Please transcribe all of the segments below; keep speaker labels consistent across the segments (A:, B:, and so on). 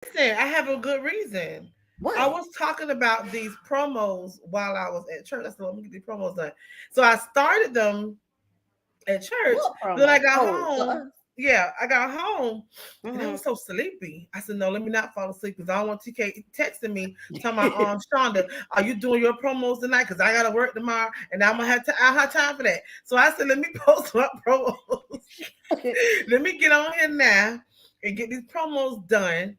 A: Listen, I have a good reason. I
B: What?
A: was talking about these promos while I was at church. I said, let me get these promos done. So I started them at church.
B: What
A: Then I
B: promo?
A: got
B: Oh, for
A: home.
B: us.
A: Yeah, I got home and I
B: Mm-hmm.
A: was so sleepy. I said, no, let me not fall asleep because I don't want TK texting me, telling my Shonda, are you doing your promos tonight? Because I gotta work tomorrow and I'm gonna have to I have time for that. So I said, let me post my promos. Let me get on here now and get these promos done.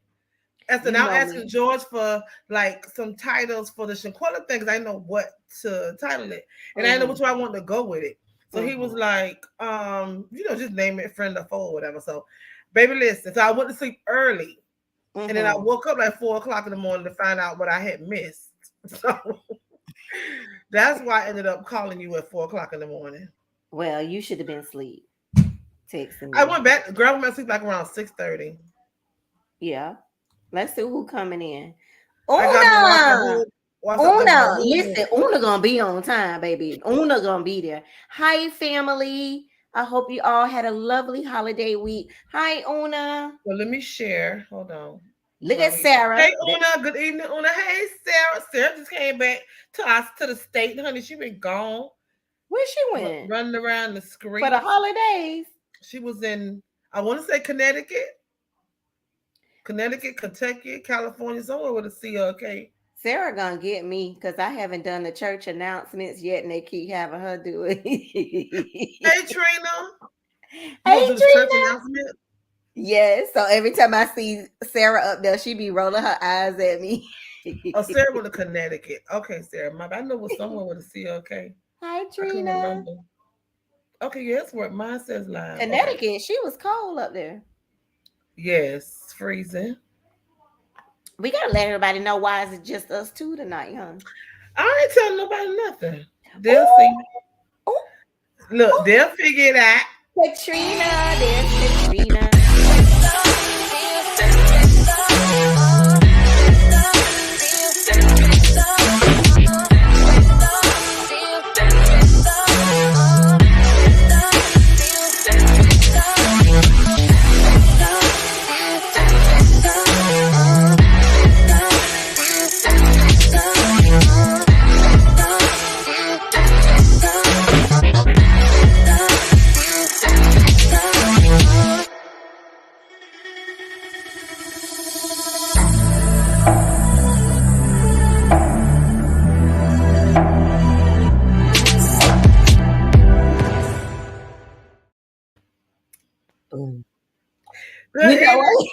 A: I said,
B: You
A: now I'm
B: know
A: asking
B: me.
A: George for like some titles for the Shanquella thing because I know what to title it. And I didn't know
B: Mm-hmm.
A: which way I wanted to go with it. So he was
B: Mm-hmm.
A: like, just name it friend or foe or whatever. So, baby, listen. So I went to sleep early. And then I
B: Mm-hmm.
A: woke up like 4 o'clock in the morning to find out what I had missed. So that's why I ended up calling you at 4 o'clock in the morning.
B: Well, you should have been asleep texting
A: I
B: me.
A: went back, girl, I went to sleep like around 6:30.
B: Yeah. Let's see who coming in.
A: I got me watching the
B: Una.
A: whole watched up the
B: Una.
A: whole
B: Listen,
A: movie.
B: Una gonna be on time, baby. Una gonna be there. Hi, family. I hope you all had a lovely holiday week. Hi, Una.
A: So let me share. Hold on.
B: Look
A: While
B: at
A: we Hey
B: Sarah.
A: Una, good evening, Una. Hey Sarah. Sarah just came back to us to the state, honey. She been gone,
B: Where she went
A: running around the
B: for the
A: streets.
B: holidays?
A: She was in, I want to say Connecticut, Kentucky, California, somewhere with a C or a K.
B: Sarah gonna get me because I haven't done the church announcements yet, and they keep having her do it.
A: Hey Trina, you gonna
B: Hey,
A: do this church
B: Trina.
A: announcement?
B: Yes. So every time I see Sarah up there, she be rolling her eyes at me.
A: Oh, Sarah with a Connecticut. Okay, Sarah, my bad. I know it was somewhere with a C or a K.
B: Hi,
A: I couldn't
B: Trina.
A: remember. Okay, yes, where mine says live. Okay.
B: Connecticut. She was cold up there.
A: Yes, freezing.
B: We gotta let everybody know why is it just us two tonight, huh?
A: I ain't telling nobody nothing. They'll see.
B: Oh, oh,
A: Look,
B: oh.
A: they'll figure it out.
B: Katrina. There's Katrina. Boom.
A: Good
B: You know
A: evening,
B: what?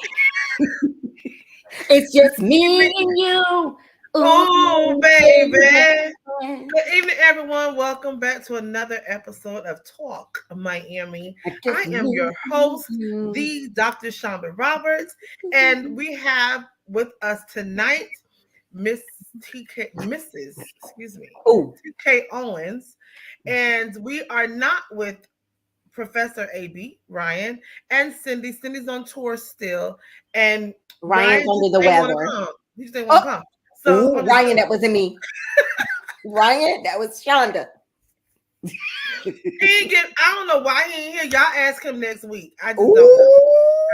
B: It's just me
A: baby.
B: and you.
A: Oh,
B: Ooh,
A: baby.
B: baby.
A: Good evening, everyone. Welcome back to another episode of Talk Miami.
B: I just
A: I am
B: need
A: your host,
B: you.
A: the Dr. Shanda Roberts, and we have with us tonight Miss TK, Mrs. Excuse me,
B: Oh,
A: TK Owens, and we are not with Professor AB Ryan and Cindy. Cindy's on tour still, and
B: Ryan's
A: Ryan just
B: under the
A: didn't want to
B: weather.
A: come. He just didn't want
B: Oh,
A: to come. So
B: oh,
A: hold on.
B: Ryan, that wasn't me. Ryan, that was Shonda.
A: He ain't get. I don't know why he ain't here. Y'all ask him next week. I just don't know.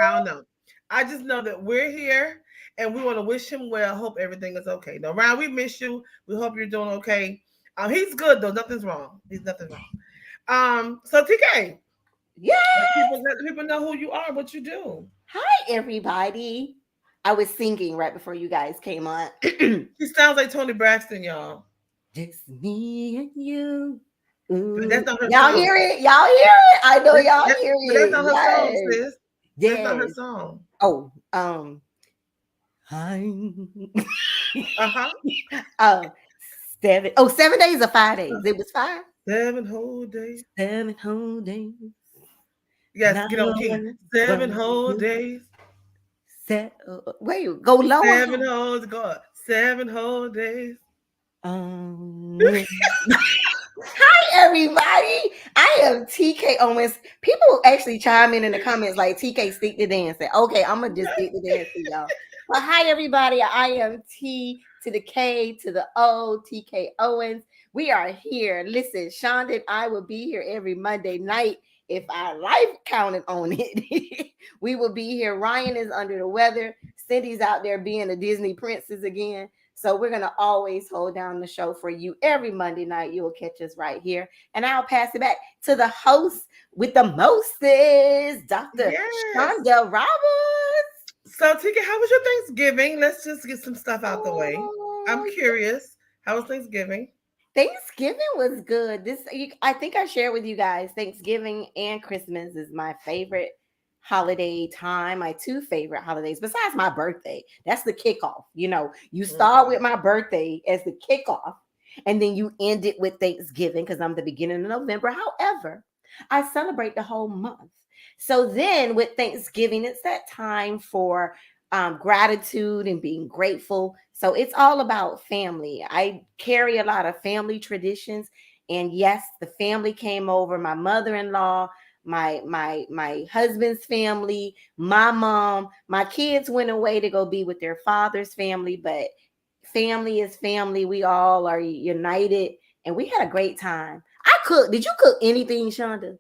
A: I
B: Ooh.
A: don't know. I just know that we're here and we want to wish him well. Hope everything is okay. Now, Ryan, we miss you. We hope you're doing okay. He's good though. Nothing's wrong. He's nothing wrong. So TK,
B: Yeah.
A: let the people know who you are, what you do.
B: Hi, everybody. I was singing right before you guys came on.
A: He sounds like Tony Braxton, y'all.
B: Just me and you.
A: But
B: Ooh.
A: that's not her
B: Y'all
A: song.
B: hear it? Y'all hear it? I know y'all hear
A: But that's
B: it.
A: not her song,
B: Yes.
A: sis. That's not her
B: Yes.
A: song.
B: Oh, hi.
A: Uh huh.
B: Oh, 7 days or 5 days. It was 5.
A: 7 whole days.
B: 7 whole days.
A: Yes,
B: Now
A: get on key. Seven
B: from
A: whole
B: you.
A: days.
B: Wait, go lower.
A: 7 whole God. 7 whole days.
B: Um, Hi, everybody. I am TK Owens. People actually chime in the comments like TK stick to dancing. Okay, I'm gonna just stick to dancing, y'all. But hi, everybody. I am T to the K to the O, TK Owens. We are here. Listen, Shonda and I will be here every Monday night if our life counted on it. We will be here. Ryan is under the weather. Cindy's out there being a Disney princess again. So we're gonna always hold down the show for you every Monday night. You'll catch us right here, and I'll pass it back to the host with the mostest, Dr.
A: Yes.
B: Shanda Roberts.
A: So, Tika, how was your Thanksgiving? Let's just get some stuff out the way. I'm
B: Oh,
A: curious. How was Thanksgiving?
B: Thanksgiving was good. I think I shared with you guys. Thanksgiving and Christmas is my favorite holiday time. My two favorite holidays, besides my birthday. That's the kickoff. You start with my birthday as the kickoff, and then you end it with Thanksgiving because I'm the beginning of November. However, I celebrate the whole month. So then with Thanksgiving, it's that time for gratitude and being grateful. So it's all about family. I carry a lot of family traditions. And yes, the family came over, my mother-in-law, my husband's family, my mom, my kids went away to go be with their father's family, but family is family. We all are united and we had a great time. I cooked. Did you cook anything, Shonda?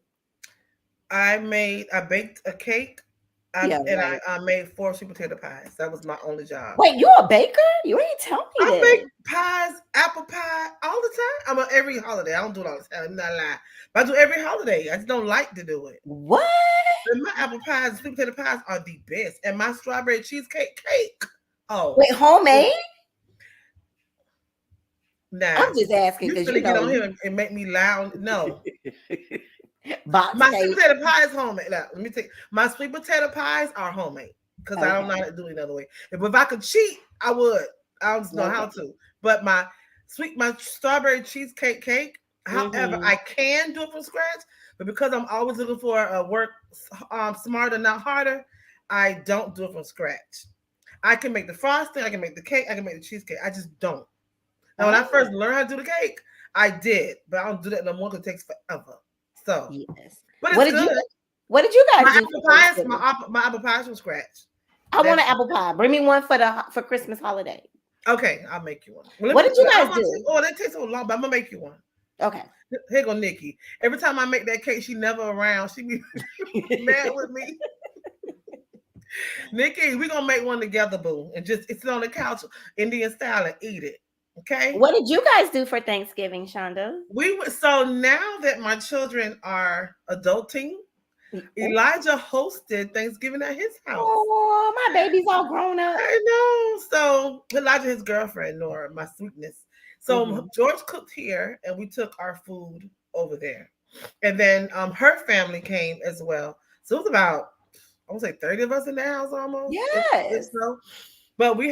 A: I baked a cake.
B: Yeah,
A: And
B: right.
A: I made 4 sweet potato pies. That was my only job.
B: Wait, you're a baker? You ain't tell me
A: I
B: that.
A: make pies, apple pie, all the time. I'm on every holiday. I don't do it all the time. I'm not lying. But I do every holiday. I just don't like to do it.
B: What?
A: And my apple pies, sweet potato pies are the best. And my strawberry cheesecake cake. Oh,
B: Wait, homemade?
A: nah.
B: I'm just asking
A: You
B: because
A: finna get on here and make me loud. No.
B: box
A: My sweet
B: cake.
A: potato pie is homemade. Now, let me take my sweet potato pies are homemade because I don't know
B: Okay.
A: how to do it another way. If I could cheat, I would. I just know how
B: Okay.
A: to. But my strawberry cheesecake cake, however,
B: Mm-hmm.
A: I can do it from scratch. But because I'm always looking for a work smarter, not harder, I don't do it from scratch. I can make the frosting, I can make the cake, I can make the cheesecake. I just don't. Now, when I
B: Oh,
A: first learned how to do the cake, I did, but I don't do that no more because it takes forever. So,
B: yes.
A: but
B: What
A: it's
B: did you
A: good.
B: What did you
A: My
B: guys do for
A: apple pie is
B: Thanksgiving?
A: my apple pie is from scratch.
B: I want
A: That's
B: an apple pie. Bring me one for Christmas holiday.
A: okay. I'll make you one. Well, let
B: What
A: me.
B: did you
A: I
B: guys
A: want to.
B: do?
A: Oh, that takes so long, but I'm gonna make you one.
B: Okay.
A: Here go Nikki. Every time I make that cake, she never around. She be mad with me. Nikki, we gonna make one together, boo, and just it's on the couch, Indian style, and eat it. Okay.
B: What did you guys do for Thanksgiving, Shonda?
A: So now that my children are adulting,
B: Oh,
A: Elijah hosted Thanksgiving at his house.
B: oh, my baby's all grown up.
A: I know. So Elijah, his girlfriend, Nora, my sweetness. So
B: Mm-hmm.
A: George cooked here, and we took our food over there, and then her family came as well. So it was about I would say 30 of us in the house almost, if
B: Yes.
A: so. But we,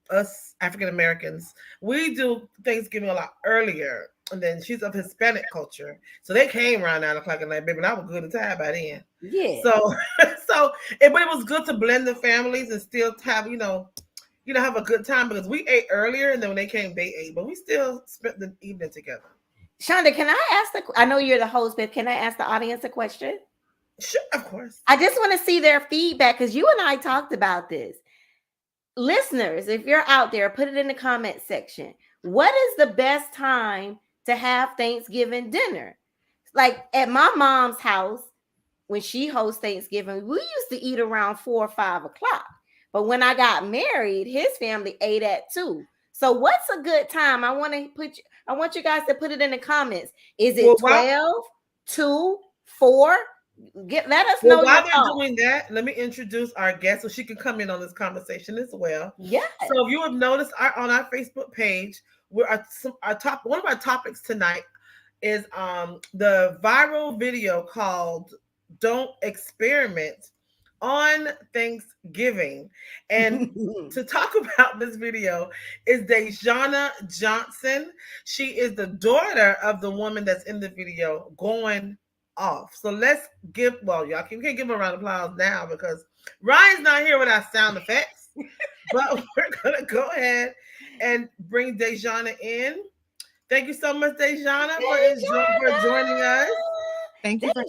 A: us African Americans, we do Thanksgiving a lot earlier. And then she's of Hispanic culture. So they came around 9 o'clock at night, baby, and I was good at time by then.
B: Yeah.
A: So but it was good to blend the families and still have, have a good time because we ate earlier and then when they came, they ate, but we still spent the evening together.
B: Shonda, can I ask I know you're the host, but can I ask the audience a question?
A: Sure, of course.
B: I just want to see their feedback because you and I talked about this. Listeners, if you're out there, put it in the comment section. What is the best time to have Thanksgiving dinner? Like at my mom's house, when she hosts Thanksgiving, we used to eat around 4 or 5 o'clock. But when I got married, his family ate at 2. So what's a good time? I want you guys to put it in the comments. Is
A: Well,
B: it 12, 2, 4? Let us
A: Well,
B: know your
A: while they're
B: thoughts.
A: doing that, let me introduce our guest so she can come in on this conversation as well.
B: Yes.
A: So, if you have noticed on our Facebook page, one of our topics tonight is the viral video called "Don't Experiment" on Thanksgiving, and to talk about this video is Dai Juana Johnson. She is the daughter of the woman that's in the video going off. So let's y'all can't give a round of applause now because Ryan's not here with our sound effects, but we're gonna go ahead and bring Dejana in. Thank you so much, Dejana, for joining us.
C: Thank you for.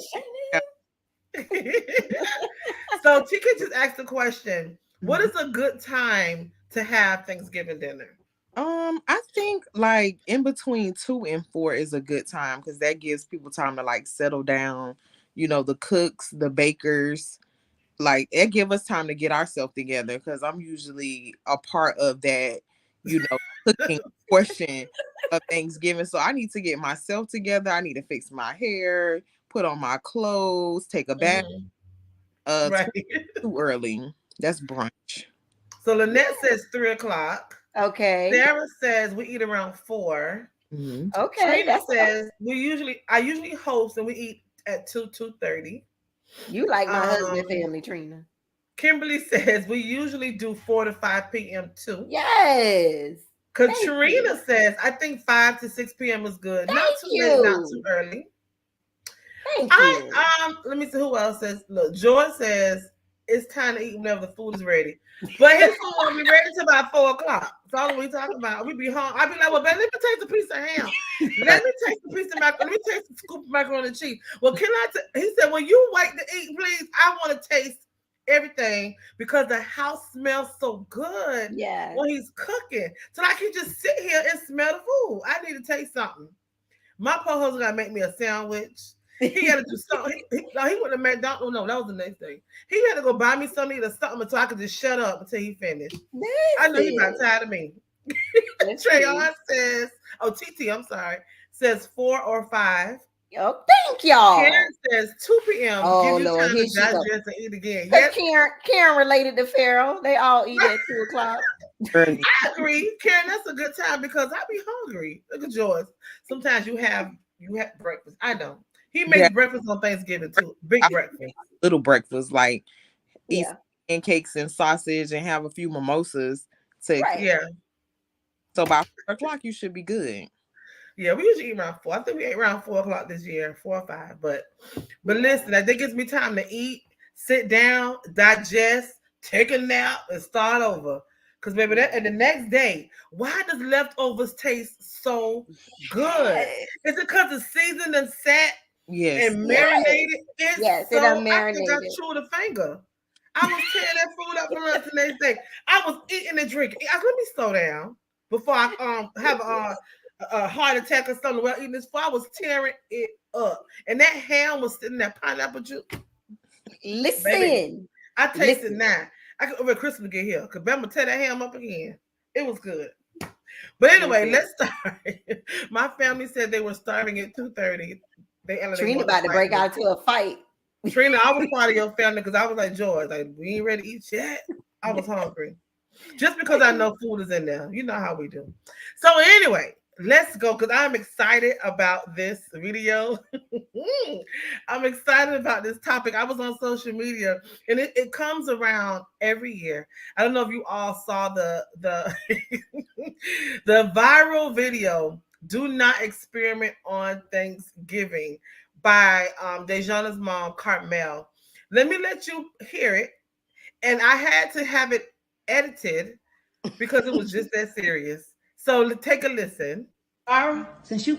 A: So TK just asked the question: what
B: Mhm.
A: is a good time to have Thanksgiving dinner?
C: I think like in between 2 and 4 is a good time because that gives people time to like settle down. You know, the cooks, the bakers, like it give us time to get ourselves together because I'm usually a part of that, cooking portion of Thanksgiving. So I need to get myself together. I need to fix my hair, put on my clothes, take a bath.
A: Mhm.
C: Too,
A: Right.
C: too early. That's brunch.
A: So Lynette says 3 o'clock.
B: Okay.
A: Sarah says we eat around 4.
C: Hmm.
B: Okay.
A: Trina
B: That's
A: says I usually host and we eat at 2:30.
B: you like my husband
A: Um,
B: family, Trina.
A: Kimberly says we usually do 4 to 5 p.m. too.
B: Yes. Thank you.
A: Katrina says I think 5 to 6 p.m. is good. Not
B: Thank
A: too late, not too
B: you.
A: early.
B: Thank you.
A: Let me see who else says. Look, George says it's time to eat whenever the food is ready. But his food won't be ready till about 4 o'clock. That's all we talking about. We be home. I be like, well, babe, let me taste a piece of ham. Let me taste a piece of macaroni. Let me taste a scoop of macaroni and cheese. Well, can I? He said, when you wait to eat, please, I want to taste everything because the house smells so good
B: Yeah.
A: when he's cooking. So I can just sit here and smell the food. I need to taste something. My poor husband got to make me a sandwich. He got to do something. No, he went to McDonald's. No, that was the next thing. He had to go buy me something or something so I could just shut up until he finished. I know he about
B: Listen.
A: tired of me.
B: Listen.
A: Trayon says, TT, I'm sorry, says 4 or 5.
B: Oh, thank y'all.
A: Karen says 2 p.m.
B: Oh
A: Give you
B: Lord,
A: time
B: here
A: to
B: she go.
A: digest and eat again.
B: Cause
A: Yes,
B: Karen related to Pharaoh. They all eat at 2 o'clock.
C: Early.
A: I agree. Karen, that's a good time because I be hungry. Look at yours. Sometimes you have breakfast. I don't. He
C: Yeah,
A: makes breakfast on Thanksgiving too. Big
C: I
A: breakfast.
C: little breakfast like eat
B: Yeah.
C: pancakes and sausage and have a few mimosas. To
B: Right.
A: Yeah.
C: so by 4 o'clock you should be good.
A: Yeah, we usually eat around 4. I think we ate around 4 o'clock this year, 4 or 5. But
B: Yeah.
A: listen, that gives me time to eat, sit down, digest, take a nap, and start over. Cause baby, that
B: Yeah.
A: and the next day, why does leftovers taste so good?
B: Yes.
A: Is it because the seasoned and sat
C: Yes,
A: and
B: Yes.
A: marinated? It's
B: Yes. It
A: so I think I
B: unmarinated.
A: chewed a finger. I was tearing that food up for lunch the next day. I was eating and drinking. Let me slow down before I have a heart attack or something while eating this food. I was tearing it up, and that ham was sitting there, pineapple juice, baby.
B: Listen.
A: I taste it
B: Listen.
A: now. I can over Christmas get here because I'm gonna tear that ham up again. It was good. But anyway,
B: Listen.
A: let's start. My family said they were starving at 2:30. They
B: Trina
A: wanted to
B: about to
A: fight
B: break
A: me.
B: out into a fight.
A: Trina, I was part of your family because I was like George, like we ain't ready to eat yet. I was hungry. Just because I know food is in there. You know how we do. So anyway, let's go because I'm excited about this video. I'm excited about this topic. I was on social media and it comes around every year. I don't know if you all saw the the viral video, "Do Not Experiment on Thanksgiving" by Dejanna's mom, Carmel. Let me let you hear it. And I had to have it edited because it was just that serious. So take a listen.
D: Byron, since you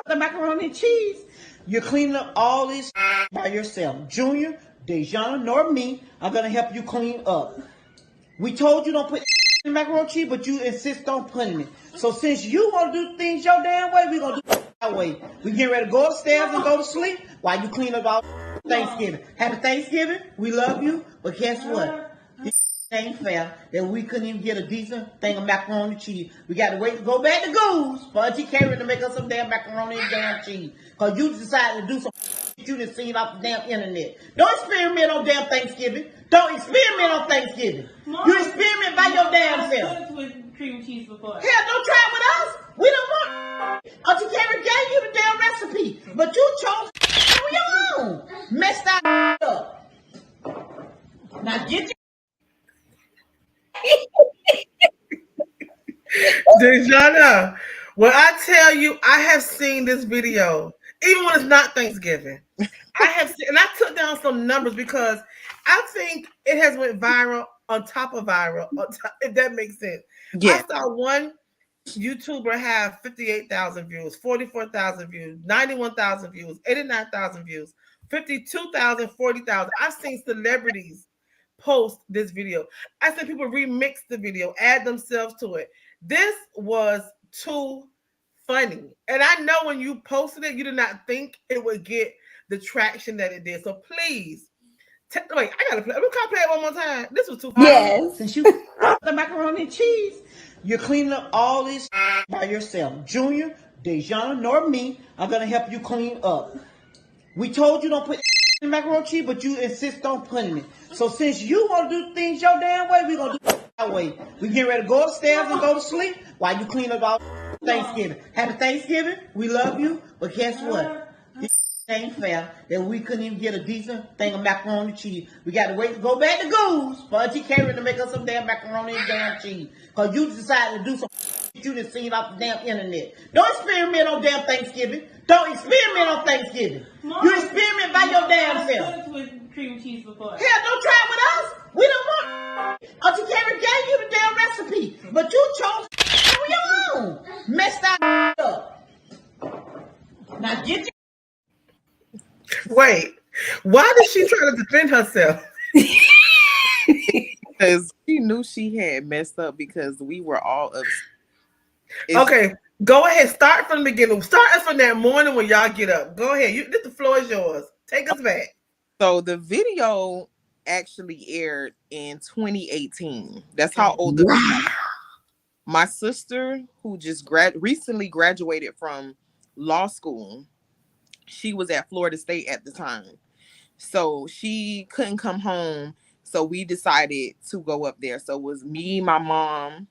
D: the macaroni and cheese, you're cleaning up all this by yourself. Junior, Dejana, nor me are gonna help you clean up. We told you don't put in macaroni and cheese, but you insist on putting it. So since you want to do things your damn way, we're gonna do it our way. We get ready to go upstairs and go to sleep while you clean up all Thanksgiving. Happy Thanksgiving. We love you, but guess what? Ain't fair that we couldn't even get a decent thing of macaroni and cheese. We got to wait to go back to Goose for Auntie Karen to make us some damn macaroni and damn cheese. Because you decided to do some you just seen off the damn internet. Don't experiment on damn Thanksgiving. Don't experiment on Thanksgiving. Mom, you experiment by your damn self. With cream cheese before. Hell, don't try it with us. We don't want Auntie Karen gave you the damn recipe. But you chose your own. Messed that up. Now get your
A: Dejana, when I tell you I have seen this video, even when it's not Thanksgiving, I have seen, and I took down some numbers because I think it has went viral on top of viral, if that makes sense. I
C: yeah.
A: saw one YouTuber have 58,000 views, 44,000 views, 91,000 views, 89,000 views, 52,000, 40,000. I've seen celebrities post this video. I seen people remix the video, add themselves to it. This was too funny. And I know when you posted it, you did not think it would get the traction that it did. So please Wait, I gotta play. We can't play it one more time. This was too far.
B: Yes.
D: Since you the macaroni and cheese, you're cleaning up all this by yourself. Junior, Dejana, nor me are gonna help you clean up. We told you don't put in macaroni and cheese, but you insist on putting it. So since you want to do things your damn way, we're gonna do it our way. We get ready to go upstairs and go to sleep while you clean up all Thanksgiving. Happy Thanksgiving. We love you, but guess what? This ain't fair that we couldn't even get a decent thing of macaroni and cheese. We got to wait to go back to Goose for Auntie Karen to make us some damn macaroni and damn cheese. Because you decided to do some you done seen off the damn internet. Don't experiment on damn Thanksgiving. Don't experiment on Thanksgiving. Mom, you experiment by your damn self.
E: With cream cheese before.
D: Hell, don't try it with us. We don't want. Auntie Karen gave you the damn recipe, but you chose on your own. Messed that up. Now get your.
A: Wait, why did she try to defend herself?
C: Because she knew she had messed up because we were all upset.
A: Okay, go ahead. Start from the beginning. Start us from that morning when y'all get up. Go ahead. The floor is yours. Take us back.
C: So the video actually aired in 2018. That's how old the video. My sister, who just recently graduated from law school, she was at Florida State at the time. So she couldn't come home. So we decided to go up there. So it was me, my mom,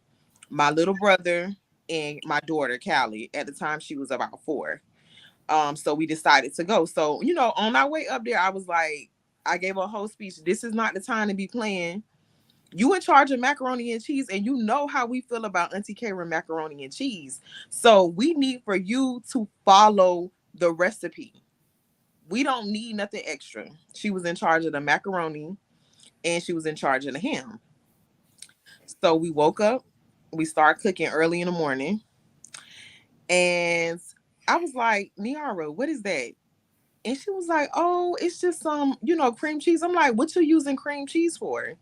C: my little brother, and my daughter, Callie. At the time, she was about 4. So we decided to go. So, on our way up there, I was like, I gave a whole speech. This is not the time to be playing. You in charge of macaroni and cheese, and you know how we feel about Auntie Karen macaroni and cheese. So we need for you to follow the recipe. We don't need nothing extra. She was in charge of the macaroni, and she was in charge of the ham. So we woke up. We started cooking early in the morning. And I was like, Niara, what is that? And she was like, oh, it's just some, cream cheese. I'm like, what you using cream cheese for?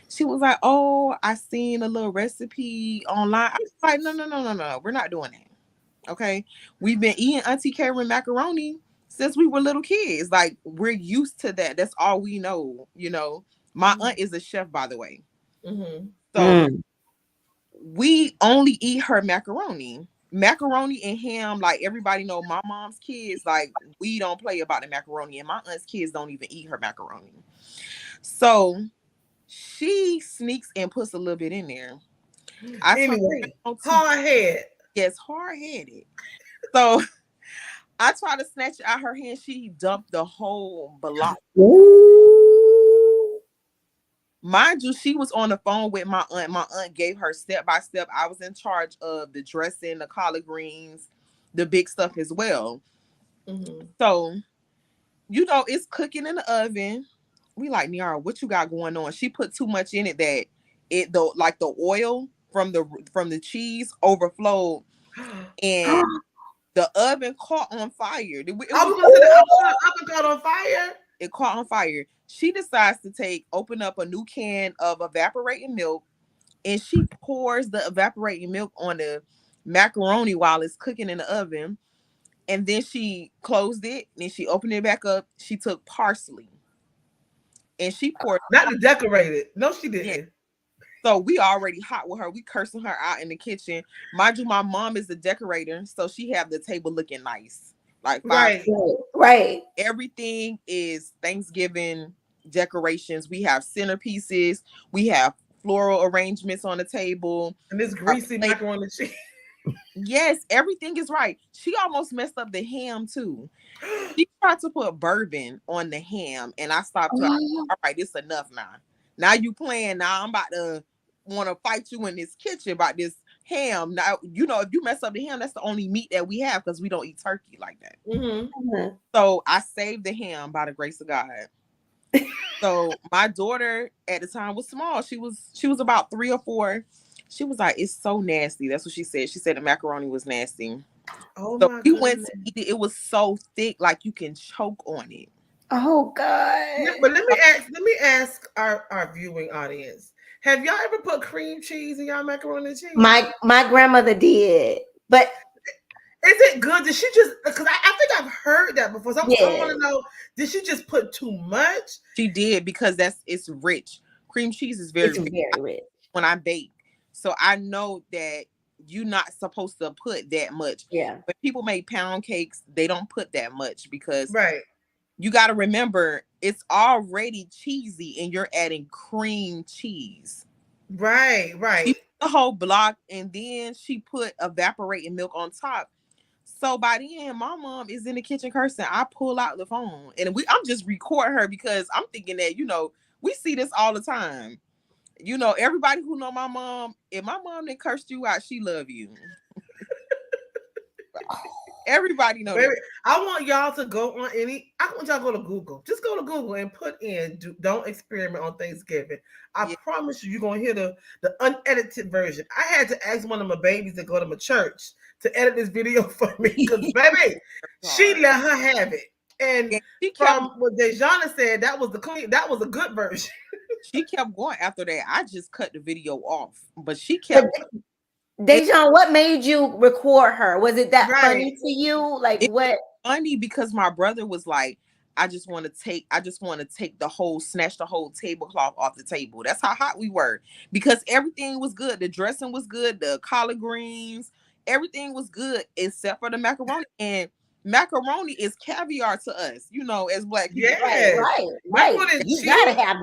C: She was like, oh, I seen a little recipe online. I was like, no. We're not doing that. Okay. We've been eating Auntie Karen macaroni since we were little kids. Like, we're used to that. That's all we know. My aunt is a chef, by the way.
A: Mm-hmm.
C: So we only eat her macaroni and ham. Like, everybody know my mom's kids, like, we don't play about the macaroni, and my aunt's kids don't even eat her macaroni. So she sneaks and puts a little bit in there.
A: Anyway, hard head.
C: Yes, hard headed. So I tried to snatch it out her hand. She dumped the whole block. Mind you, she was on the phone with my aunt. My aunt gave her step by step. I was in charge of the dressing, the collard greens, the big stuff as well. Mm-hmm. So, it's cooking in the oven. We like, Niara, what you got going on? She put too much in it that the oil from the cheese overflowed, and the oven caught on fire.
A: The oven caught on fire.
C: It caught on fire. She decides to open up a new can of evaporating milk, and she pours the evaporating milk on the macaroni while it's cooking in the oven. And then she closed it, and she opened it back up. She took parsley, and she poured.
A: Not to decorate it. No, she didn't. Yeah.
C: So we already hot with her. We cursing her out in the kitchen. Mind you, my mom is the decorator, so she have the table looking nice. Like,
B: right.
C: Everything is Thanksgiving decorations. We have centerpieces. We have floral arrangements on the table.
A: And this greasy macaroni and cheese.
C: Yes, everything is right. She almost messed up the ham too. She tried to put bourbon on the ham, and I stopped her. All right, this enough now. Now you playing. Now I'm about to want to fight you in this kitchen about this ham. Now, if you mess up the ham, that's the only meat that we have because we don't eat turkey like that. Mm-hmm. So I saved the ham by the grace of God. So my daughter at the time was small. She was about 3 or 4. She was like, it's so nasty. That's what she said. She said the macaroni was nasty.
A: Oh,
C: so we went to eat it. It was so thick, like you can choke on it.
B: Oh God.
A: Yeah, but let me ask our viewing audience. Have y'all ever put cream cheese in y'all macaroni and cheese?
B: My grandmother did, but
A: it good? Did she just, because I think I've heard that before. So I want
B: Yeah,
A: to know, did she just put too much?
C: She did because it's rich. Cream cheese is very
B: it's
C: rich
B: very rich.
C: when I bake. So I know that you're not supposed to put that much.
B: Yeah.
C: When people make pound cakes, they don't put that much because
A: Right.
C: you got to remember it's already cheesy and you're adding cream cheese.
A: Right.
C: She
A: Right.
C: put the whole block and then she put evaporating milk on top. So by the end, my mom is in the kitchen cursing. I pull out the phone and I'm just record her because I'm thinking that, we see this all the time. Everybody who know my mom, if my mom didn't curse you out, she love you. Everybody know
A: Baby,
C: that.
A: I want y'all to go on I want y'all to go to Google. Just go to Google and put in, don't experiment on Thanksgiving. I
C: Yeah.
A: promise you're going to hear the unedited version. I had to ask one of my babies to go to my church to edit this video for me because, baby, she
C: Hard.
A: let her have it. And
C: And
A: from what Dejana said, that was a good version.
C: she kept going after that. I just cut the video off, but she
B: But
C: kept. It,
B: Dejan, what made you record her? Was it that
A: Right.
B: funny to you? Like
C: it was
B: what?
C: funny because my brother was like, I just want to take snatch the whole tablecloth off the table. That's how hot we were because everything was good. The dressing was good. The collard greens, everything was good except for the macaroni. And macaroni is caviar to us, as Black people.
B: Right,
A: Yes.
B: right,
A: That's
B: right.
A: what it's
B: You
A: cheap.
B: gotta have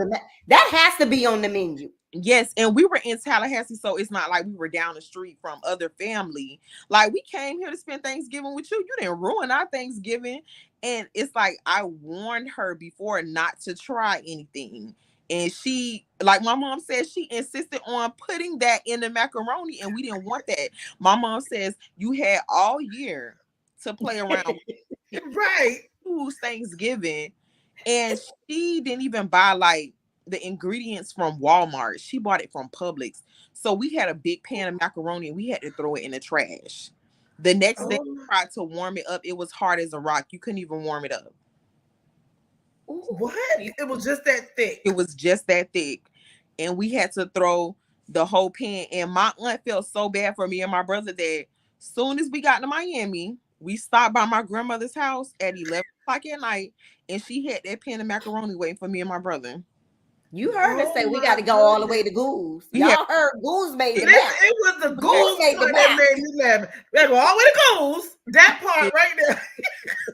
B: that has to be on the menu.
C: Yes, and we were in Tallahassee, so it's not like we were down the street from other family. Like we came here to spend Thanksgiving with you. You didn't ruin our Thanksgiving. And it's like I warned her before not to try anything. And she, like my mom said, she insisted on putting that in the macaroni, and we didn't want that. My mom says you had all year to play around with
A: Right.
C: who's Thanksgiving, and she didn't even buy like the ingredients from Walmart. She bought it from Publix. So we had a big pan of macaroni and we had to throw it in the trash. The next day,
A: Oh,
C: I tried to warm it up. It was hard as a rock. You couldn't even warm it up.
B: Ooh.
A: what? It was just that thick.
C: It was just that thick. And we had to throw the whole pan. And my aunt felt so bad for me and my brother that soon as we got to Miami, we stopped by my grandmother's house at 11 o'clock at night. And she had that pan of macaroni waiting for me and my brother.
B: You heard her
A: Oh
B: say we
A: my
B: got to go all the
A: goodness.
B: way to Goose.
C: We had
B: Y'all heard Goose made the
A: Listen,
B: map.
A: it was the
B: Goose
A: goose
B: made the
A: part that
B: map.
A: made me laugh. That go all the way to goose. That part right there.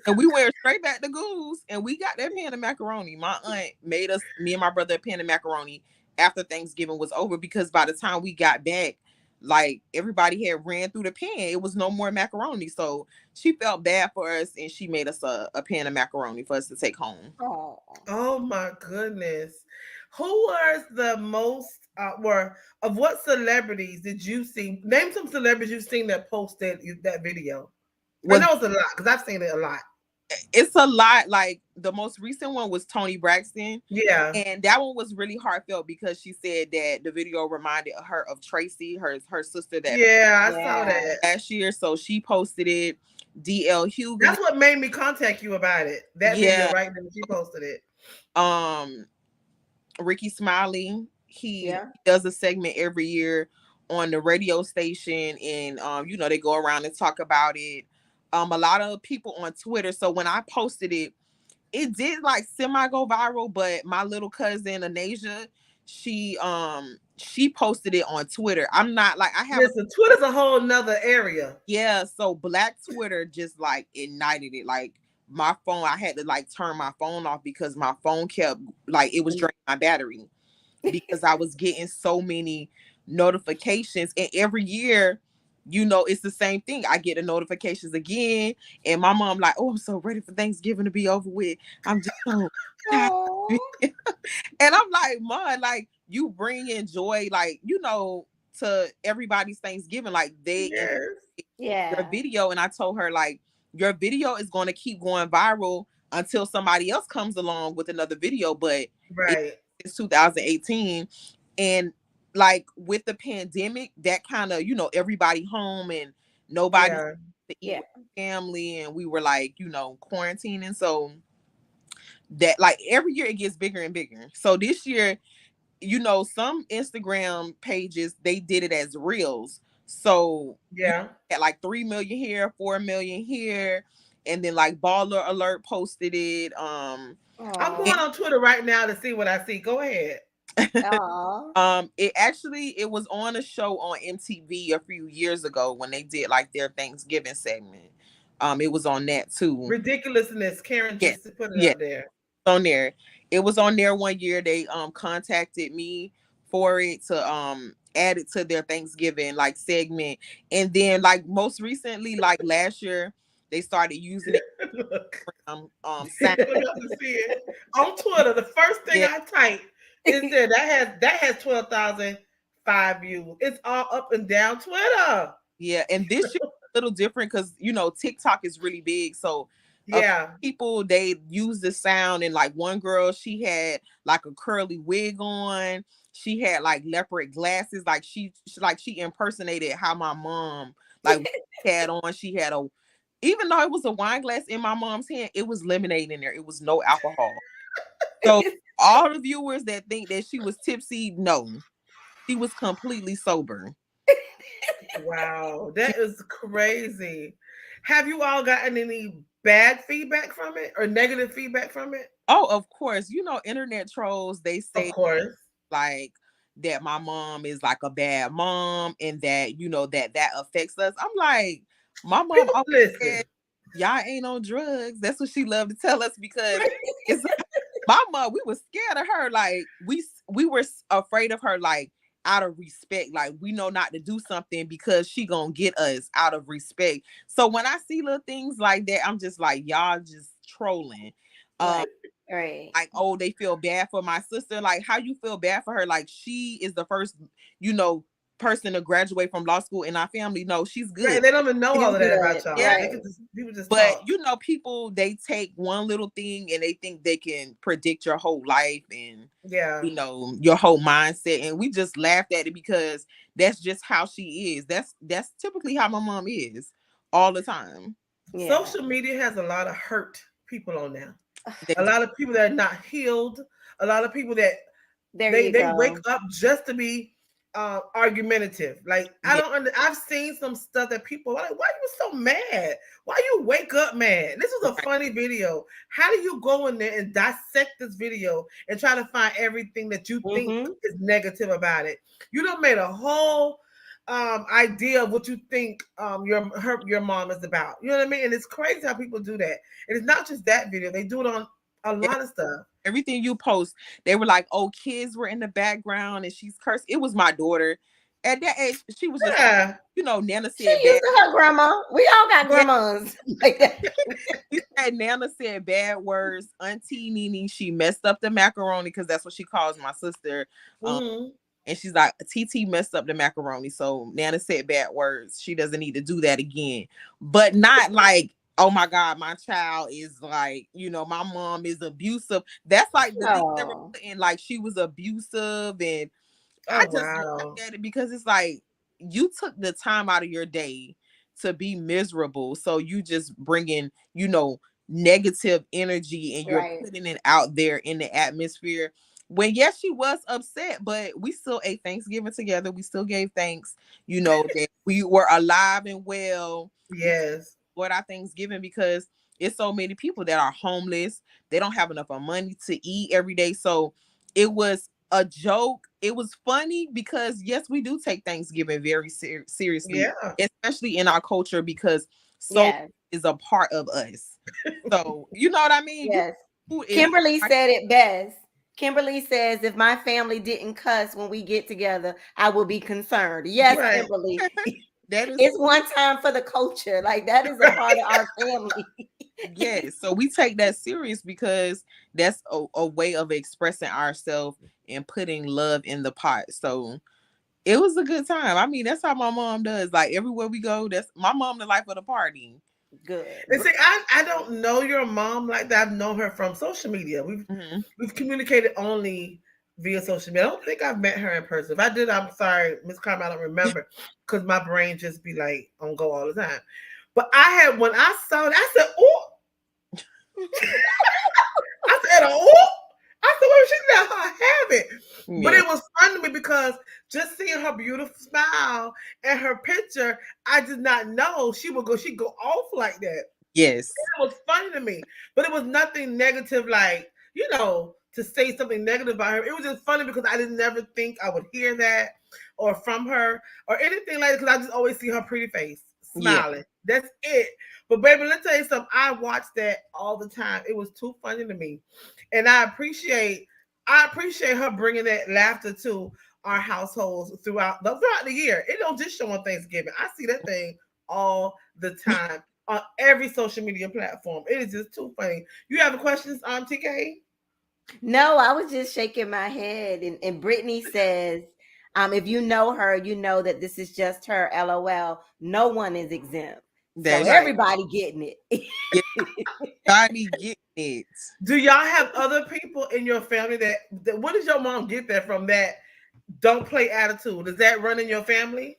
C: And we went straight back to Goose and we got that pan of macaroni. My aunt made me and my brother a pan of macaroni after Thanksgiving was over because by the time we got back, like everybody had ran through the pan. It was no more macaroni. So she felt bad for us and she made us a pan of macaroni for us to take home.
B: Oh.
A: Oh my goodness. Who was the most were of what celebrities did you see? Name some celebrities you've seen that posted that video. I
C: Well,
A: know it's a lot because I've seen it a lot.
C: it's a lot. Like the most recent one was Toni Braxton.
A: Yeah.
C: And that one was really heartfelt because she said that the video reminded her of Tracy, her sister that
A: Yeah, I saw
B: Yeah.
A: that.
C: last year. So she posted it. DL Hughley.
A: That's what made me contact you about it. That
C: Yeah.
A: video right then she posted it.
C: Ricky Smiley, he
B: Yeah.
C: does a segment every year on the radio station, and they go around and talk about it. A lot of people on Twitter. So when I posted it, it did like semi go viral, but my little cousin Anasia, she posted it on Twitter. I'm not like I have
A: Listen, Twitter's a whole nother area.
C: so Black Twitter just like ignited it. Like my phone, I had to like turn my phone off because my phone kept like it was draining my battery because I was getting so many notifications. And every year, it's the same thing. I get the notifications again, and my mom like, "Oh, I'm so ready for Thanksgiving to be over with. I'm just so tired."
B: Oh.
C: And I'm like, Mom, like you bring in joy, like to everybody's Thanksgiving. Like they
A: Yes.
B: Yeah.
C: your video, and I told her like your video is going to keep going viral until somebody else comes along with another video. But
A: Right.
C: it's 2018, and like with the pandemic, that kind of everybody home and nobody
A: Yeah.
C: to eat
B: Yeah.
C: with family, and we were like quarantining. So that like every year it gets bigger and bigger. So this year, some Instagram pages, they did it as reels. So you
A: Yeah.
C: had like 3 million here, 4 million here, and then like Baller Alert posted it.
A: I'm
B: Aw.
A: going on Twitter right now to see what I see. Go ahead.
B: Aw.
C: It was on a show on MTV a few years ago when they did like their Thanksgiving segment. It was on that too.
A: Ridiculousness. Karen
C: Yes,
A: just put it
C: yes,
A: up there.
C: on there. It was on there one year. They contacted me for it to add it to their Thanksgiving like segment. And then like most recently, like last year, they started using it
A: Look.
C: sound.
A: Look up to see it. On Twitter, the first thing
C: Yeah,
A: I type is there. That has 12,005 views. It's all up and down Twitter.
C: yeah. And this year a little different because TikTok is really big. So a few
A: Yeah.
C: people they use the sound, and like one girl, she had like a curly wig on. She had like leopard glasses, like she impersonated how my mom like had on. She had a even though it was a wine glass in my mom's hand, it was lemonade in there. It was no alcohol. So all the viewers that think that she was tipsy, no, she was completely sober.
A: Wow.
C: She,
A: That is crazy. Have you all gotten any bad feedback from it or negative feedback from it?
C: oh, of course, internet trolls. They
A: Of
C: say
A: course.
C: like that my mom is like a bad mom, and that that affects us. I'm like, my mom
A: People
C: always
A: listen.
C: said, "Y'all ain't on drugs." That's what she loved to tell us because it's my mom. We were scared of her. Like we were afraid of her. Like out of respect. Like we know not to do something because she gonna get us out of respect. So when I see little things like that, I'm just like, y'all just trolling.
B: Right. Right.
C: Like, oh, they feel bad for my sister. Like, how you feel bad for her? Like, she is the first, you know, person to graduate from law school in our family. No, she's
A: Right.
C: good.
A: They don't even know all
B: She's
A: of that
B: good.
A: about y'all.
C: Yeah.
A: They
B: Right.
A: could just people just
C: But
A: talk.
C: people they take one little thing and they think they can predict your whole life and
A: Yeah.
C: your whole mindset. And we just laughed at it because that's just how she is. That's typically how my mom is all the time.
B: Yeah.
A: Social media has a lot of hurt people on there.
C: They
A: A lot of people that are not healed. A lot of people that
B: There
A: they
B: you
A: they wake
B: go.
A: up just to be argumentative. Like
C: yeah,
A: I've seen some stuff that people are like, why you so mad? Why you wake up mad? This was a
C: right.
A: funny video. How do you go in there and dissect this video and try to find everything that you think
B: Mm-hmm.
A: is negative about it? You done made a whole idea of what you think your mom is about. You know what I mean? And it's crazy how people do that. And it's not just that video; they do it on a lot of stuff.
C: Everything you post, they were like, oh, kids were in the background and she's cursed. It was my daughter. At that age, she was just,
A: Yeah,
C: Nana
B: She
C: said
B: used
C: bad.
B: to her grandma. We all got
C: Yeah,
B: grandmas like that.
C: she said Nana said bad words. Auntie Nene, she messed up the macaroni because that's what she calls my sister. Um,
A: hmm
C: and she's like, TT messed up the macaroni. So Nana said bad words. She doesn't need to do that again. But not like, oh my God, my child is like, my mom is abusive. That's like the thing they were
B: Oh,
C: putting, like she was abusive. And I
A: Oh
C: just laugh
A: wow.
C: at it because it's like you took the time out of your day to be miserable. So you just bringing, negative energy and you're
B: right.
C: putting it out there in the atmosphere. When yes, she was upset, but we still ate Thanksgiving together. We still gave thanks, that we were alive and well. We
A: Yes.
C: enjoyed our Thanksgiving because it's so many people that are homeless. They don't have enough of money to eat every day. So it was a joke. It was funny because yes, we do take Thanksgiving very seriously,
A: Yeah.
C: especially in our culture because so
B: Yes.
C: is a part of us. So you know what I mean?
B: Yes.
C: Food is
B: Kimberly said it best. Kimberly says, if my family didn't cuss when we get together, I will be concerned. Yes,
A: Right.
B: Kimberly.
C: that is
B: It's one time for the culture. Like that is a part of our family.
C: yes. So we take that serious because that's a way of expressing ourselves and putting love in the pot. So it was a good time. I mean, that's how my mom does. Like everywhere we go, that's my mom, the life of the party.
B: Good.
A: And see, I don't know your mom like that. I've known her from social media.
C: Mhm.
A: We've communicated only via social media. I don't think I've met her in person. If I did, I'm sorry, Miss Carmen, I don't remember because my brain just be like on go all the time. But when I saw it, I said, "Oh," I said, "Oh," I said, well, she let her have it. But
C: Yeah.
A: it was fun to me because just seeing her beautiful smile and her picture, I did not know she'd go off like that.
C: Yes.
A: It was funny to me, but it was nothing negative, like, to say something negative about her. It was just funny because I didn't never think I would hear that or from her or anything like that because I just always see her pretty face
C: Yeah.
A: smiling. That's it. But baby, let's tell you something. I watched that all the time. It was too funny to me, and I appreciate her bringing that laughter to our households throughout the year. It don't just show on Thanksgiving. I see that thing all the time on every social media platform. It is just too funny. You have questions, TK?
B: No, I was just shaking my head. And Brittany says, if you know her, you know that this is just her. LOL. No one is exempt. So
C: That's
A: Right.
B: everybody getting it.
C: yeah. Everybody getting it.
A: Do y'all have other people in your family that what does your mom get that from, that don't play attitude? Does that run in your family?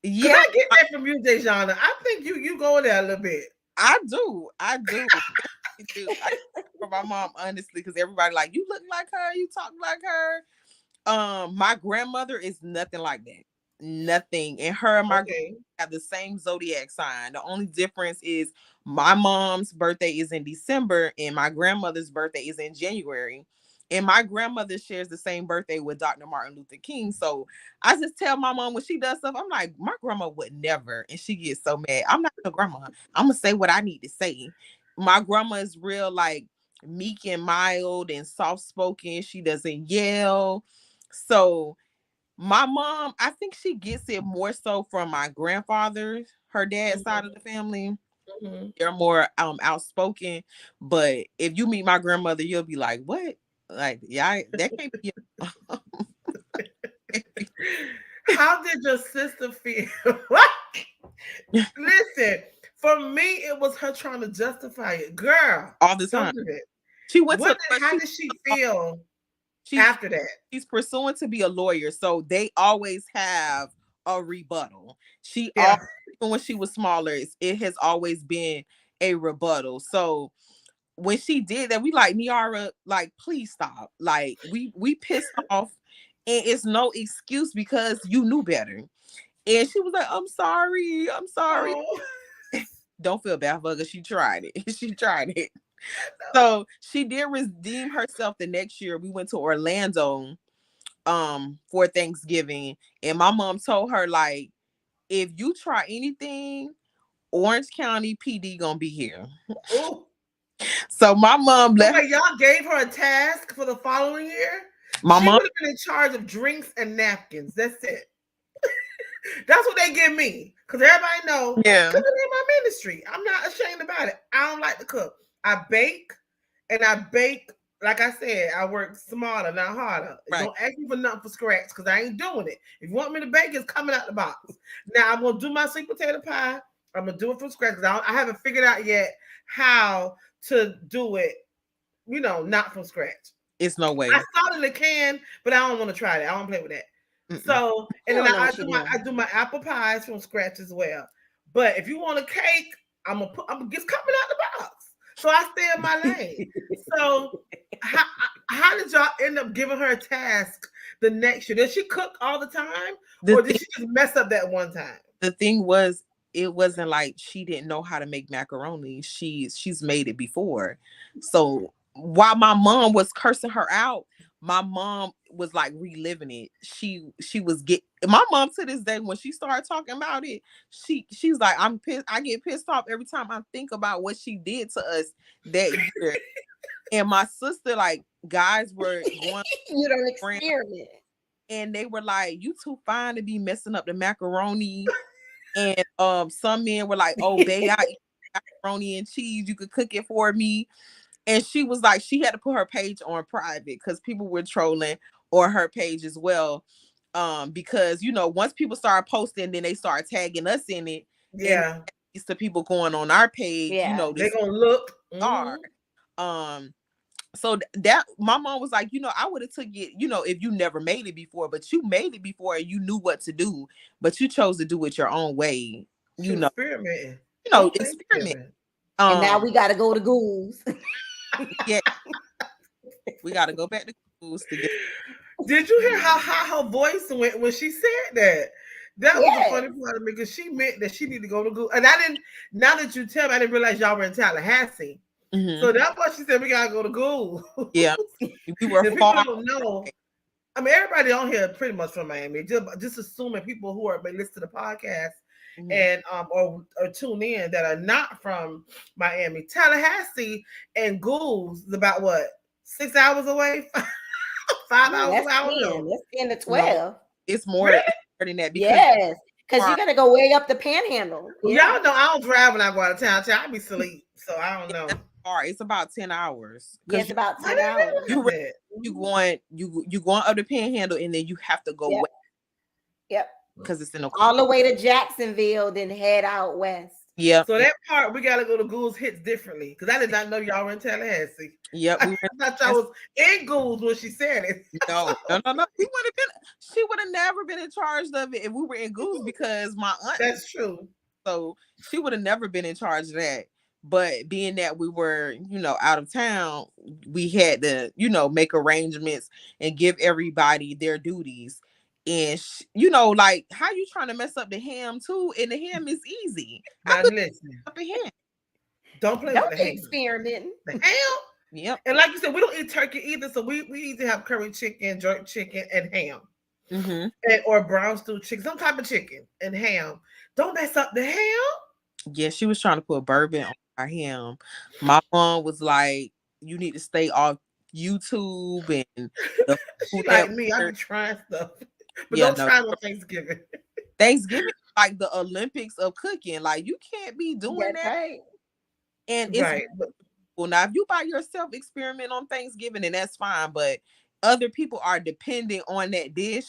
A: Because
C: Yeah,
A: I get that from you, Dejana. I think you go there a little bit.
C: I do. I do. I do. I for my mom, honestly, because everybody like, you look like her, you talk like her. My grandmother is nothing like that. Nothing. And her and my grandmother
A: Okay.
C: have the same zodiac sign. The only difference is my mom's birthday is in December and my grandmother's birthday is in January. And my grandmother shares the same birthday with Dr. Martin Luther King. So I just tell my mom when she does stuff, I'm like, my grandma would never. And she gets so mad. I'm not your grandma. I'm going to say what I need to say. My grandma is real, like, meek and mild and soft spoken. She doesn't yell. So my mom, I think she gets it more so from my grandfather, her dad's side of the family.
A: Mm-hmm.
C: They're more outspoken. But if you meet my grandmother, you'll be like, what? Like, yeah, that can't be.
A: How did your sister feel? Listen, for me, it was her trying to justify it. Girl,
C: All the
A: don't
C: time.
A: do that.
C: She went to, but
A: How did she feel
C: she's
A: after that?
C: she's pursuing to be a lawyer, so they always have a rebuttal. She all
A: Yeah.
C: Even when she was smaller, it has always been a rebuttal. So when she did that, we like, Niara, like, please stop. Like, we pissed off, and it's no excuse because you knew better. And she was like, I'm sorry, I'm sorry.
A: Oh,
C: Don't feel bad for her. She tried it. She tried it. So she did redeem herself the next year. We went to Orlando for Thanksgiving, and my mom told her, like, if you try anything, Orange County PD gonna be here.
A: oh.
C: So my mom
A: So
C: left.
A: wait, y'all gave her a task for the following year?
C: My
A: She
C: mom,
A: would have been in charge of drinks and napkins. That's it. That's what they give me. Because everybody know,
C: yeah,
A: because it's in my ministry. I'm not ashamed about it. I don't like to cook. I bake, and I bake, like I said, I work smarter, not harder.
C: right.
A: Don't ask me for nothing for scratch because I ain't doing it. If you want me to bake, it's coming out the box. Now, I'm going to do my sweet potato pie. I'm going to do it from scratch because I haven't figured out yet how to do it, not from scratch.
C: It's no
A: I
C: way.
A: saw it in the can, but I don't want to try that. I don't play with that.
C: Mm-mm.
A: So,
B: You
A: and then
B: don't know
A: I
B: what
A: do
B: you're
A: my
B: doing.
A: I do my apple pies from scratch as well. But if you want a cake, I'm gonna get coming out the box. So I stay in my lane. So how did y'all end up giving her a task the next year? Did she cook all the time,
C: The
A: or did
C: thing,
A: she just mess up that one time?
C: the thing was, it wasn't like she didn't know how to make macaroni. She's made it before. So while my mom was cursing her out, my mom was like reliving it. She was my mom to this day, when she started talking about it, she's like, I'm pissed. I get pissed off every time I think about what she did to us that year. And my sister, like, guys were going
B: You don't
C: around
B: experiment.
C: and they were like, you too fine to be messing up the macaroni. And some men were like, oh, babe, I eat macaroni and cheese. You could cook it for me. And she was like, she had to put her page on private because people were trolling, or her page as well. Because once people started posting, then they started tagging us in it, and
A: Yeah,
C: it's to people going on our page.
B: Yeah.
A: they're
C: This
A: gonna look.
C: are. Um, so that my mom was like, I would have took it, if you never made it before, but you made it before and you knew what to do, but you chose to do it your own way.
A: She
C: You
A: was
C: know,
A: experimenting on
C: experiment.
A: Thanksgiving.
B: And now
C: Um,
B: we got to go to Goose.
C: yeah, We got to go back to schools to get.
A: Did you hear how high her voice went when she said that? That was the
B: Yes.
A: funny part of me because she meant that she needed to go to Google. And I didn't, now that you tell me, I didn't realize y'all were in Tallahassee. So that's why she said we gotta go to Google.
C: Yeah, we were
A: If people
C: far.
A: don't know, I mean, everybody on here pretty much from Miami. Just assuming people who are may listen to the podcast and or tune in that are not from Miami. Tallahassee and Goulds is about what, 6 hours away, 5 hours
B: That's
A: away. I don't
B: 10.
A: know.
B: That's 10 to
C: No,
B: 12.
C: it's more,
A: Really?
C: than that because
B: Yes. Because you got to go way up the panhandle. Yeah.
A: Y'all know I don't drive when I go out of town. I be asleep, so I don't know.
C: far. It's about 10 hours.
B: Yeah, it's about
A: I
B: 10
A: didn't
B: hours.
A: realize that.
C: You going up the panhandle and then you have to go
B: Yep.
C: west
B: Yep.
C: because it's in a
B: All the way to Jacksonville, then head out west.
C: Yep.
A: So that part we gotta go to Goulds hits differently because I did not know y'all were in Tallahassee.
C: Yep. We
A: I thought y'all was in Goulds when she said it.
C: no. We would have been. She would have never been in charge of it if we were in Goose because my aunt.
A: That's true.
C: So she would have never been in charge of that. But being that we were, out of town, we had to, make arrangements and give everybody their duties. And like how you trying to mess up the ham too? And the ham is easy.
A: Now listen,
C: Up a ham.
A: Don't play
B: Don't
A: with the
B: be
A: ham.
B: experimenting.
A: The ham.
C: Yep.
A: And like you said, we don't eat turkey either, so we either have curry chicken, jerk chicken, and ham, or brown stew chicken, some type of chicken and ham. Don't mess up the ham.
C: Yeah, she was trying to put bourbon on our ham. My mom was like, "You need to stay off YouTube and the
A: She like me. I be trying stuff, but
C: Yeah,
A: don't
C: no.
A: try on Thanksgiving.
C: Thanksgiving like the Olympics of cooking. Like you can't be doing
B: That's
C: that.
B: right.
C: And it's
A: Right.
C: well, now if you by yourself experiment on Thanksgiving, then that's fine. But other people are dependent on that dish,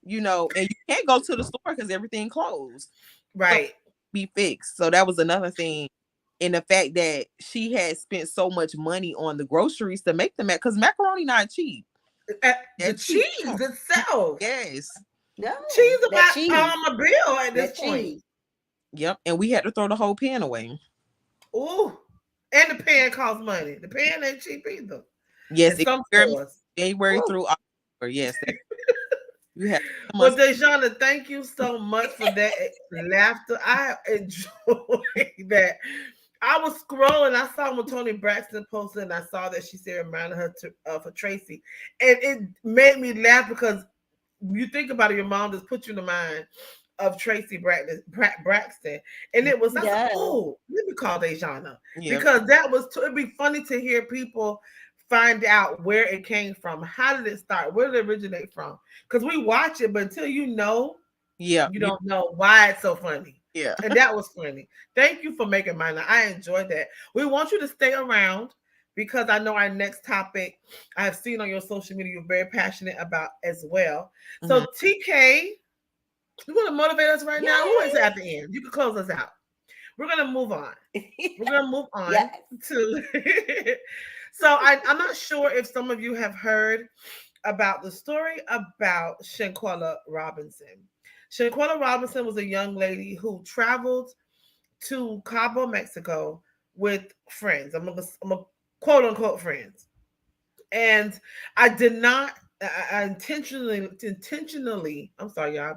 C: and you can't go to the store because everything closed.
A: Right.
C: So, be fixed. So that was another thing. And the fact that she had spent so much money on the groceries to make them because macaroni not cheap.
A: The cheese itself.
C: Yes.
B: No.
A: Cheese
B: that
A: about
B: cheese.
A: a bill at this
B: That
A: point.
B: cheese.
C: Yep. And we had to throw the whole pan away.
A: Ooh. And the pan costs money. The pan ain't cheap either.
C: Yes.
A: Some stores.
C: January through October. Yes. You have
A: Well, Dejana, thank you so much for that laughter. I enjoyed that. I was scrolling. I saw when Tony Braxton posted, and I saw that she said reminded her for Tracy, and it made me laugh because you think about it, your mom just put you in the mind of Tracy Braxton, and it was I said, oh, let me call Dejana because that was it'd be funny to hear people find out where it came from. How did it start? Where did it originate from? Because we watch it, but until you don't know why it's so funny.
C: Yeah.
A: And that was funny. Thank you for making mine. I enjoyed that. We want you to stay around because I know our next topic I have seen on your social media you're very passionate about as well. So TK, you want to motivate us right now? Who is at the end? You can close us out. We're gonna move on. To So I'm not sure if some of you have heard about the story about Shanquella Robinson. Shanquella Robinson was a young lady who traveled to Cabo, Mexico with friends. I'm a quote unquote friends. And I intentionally, I'm sorry, y'all,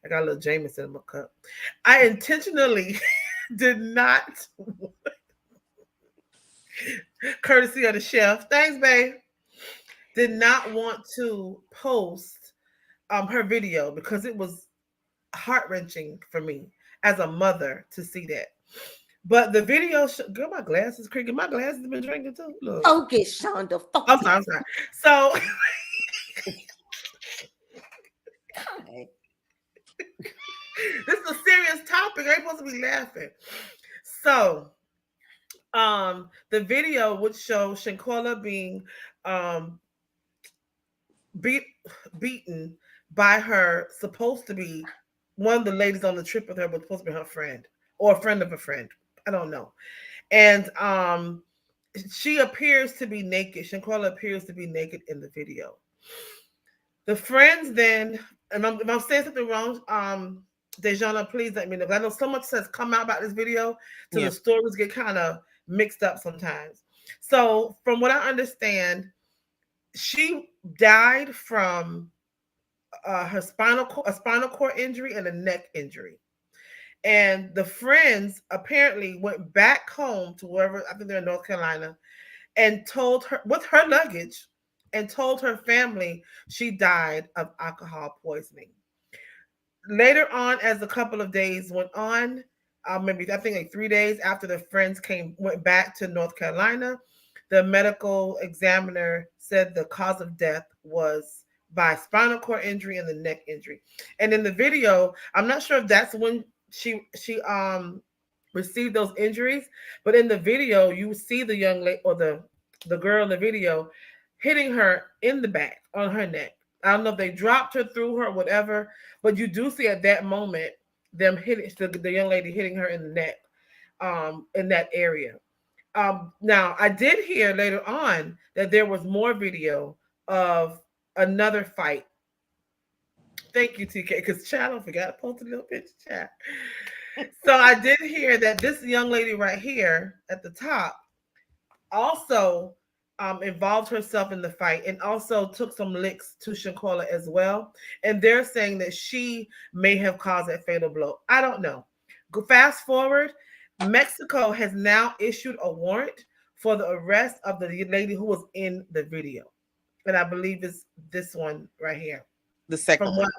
A: I got a little Jameson in my cup. I intentionally did not courtesy of the chef. Thanks, babe. Did not want to post her video because it was heart-wrenching for me as a mother to see that. But the video, girl, my glasses creaking. My glasses have been drinking too. Look.
B: Focus, Shonda. Focus.
A: I'm sorry. So this is a serious topic. I ain't supposed to be laughing. So the video would show Shanquella being beaten by her supposed to be one of the ladies on the trip with her, was supposed to be her friend or a friend of a friend. I don't know. And she appears to be naked. Shanquella appears to be naked in the video. The friends then, and if I'm saying something wrong, Dejana, please let me know. I know so much has come out about this video, so the stories get kind of mixed up sometimes. So from what I understand, She died from her a spinal cord injury and a neck injury. And the friends apparently went back home to wherever, I think they're in North Carolina, and told her with her luggage and told her family she died of alcohol poisoning. Later on, as a couple of days went on, maybe I think like 3 days after the friends went back to North Carolina, the medical examiner said the cause of death was by spinal cord injury and the neck injury. And in the video, I'm not sure if that's when she received those injuries, but in the video, you see the young lady or the girl in the video hitting her in the back on her neck. I don't know if they dropped her, threw her, whatever, but you do see at that moment them hitting the young lady hitting her in the neck, in that area. Now I did hear later on that there was more video of another fight. Thank you, TK, because Chad, I forgot to post a little picture, chat. So I did hear that this young lady right here at the top also involved herself in the fight and also took some licks to Shanquella as well. And they're saying that she may have caused that fatal blow. I don't know. Fast forward, Mexico has now issued a warrant for the arrest of the lady who was in the video. And I believe it's this one right here.
C: The second
A: From
C: one.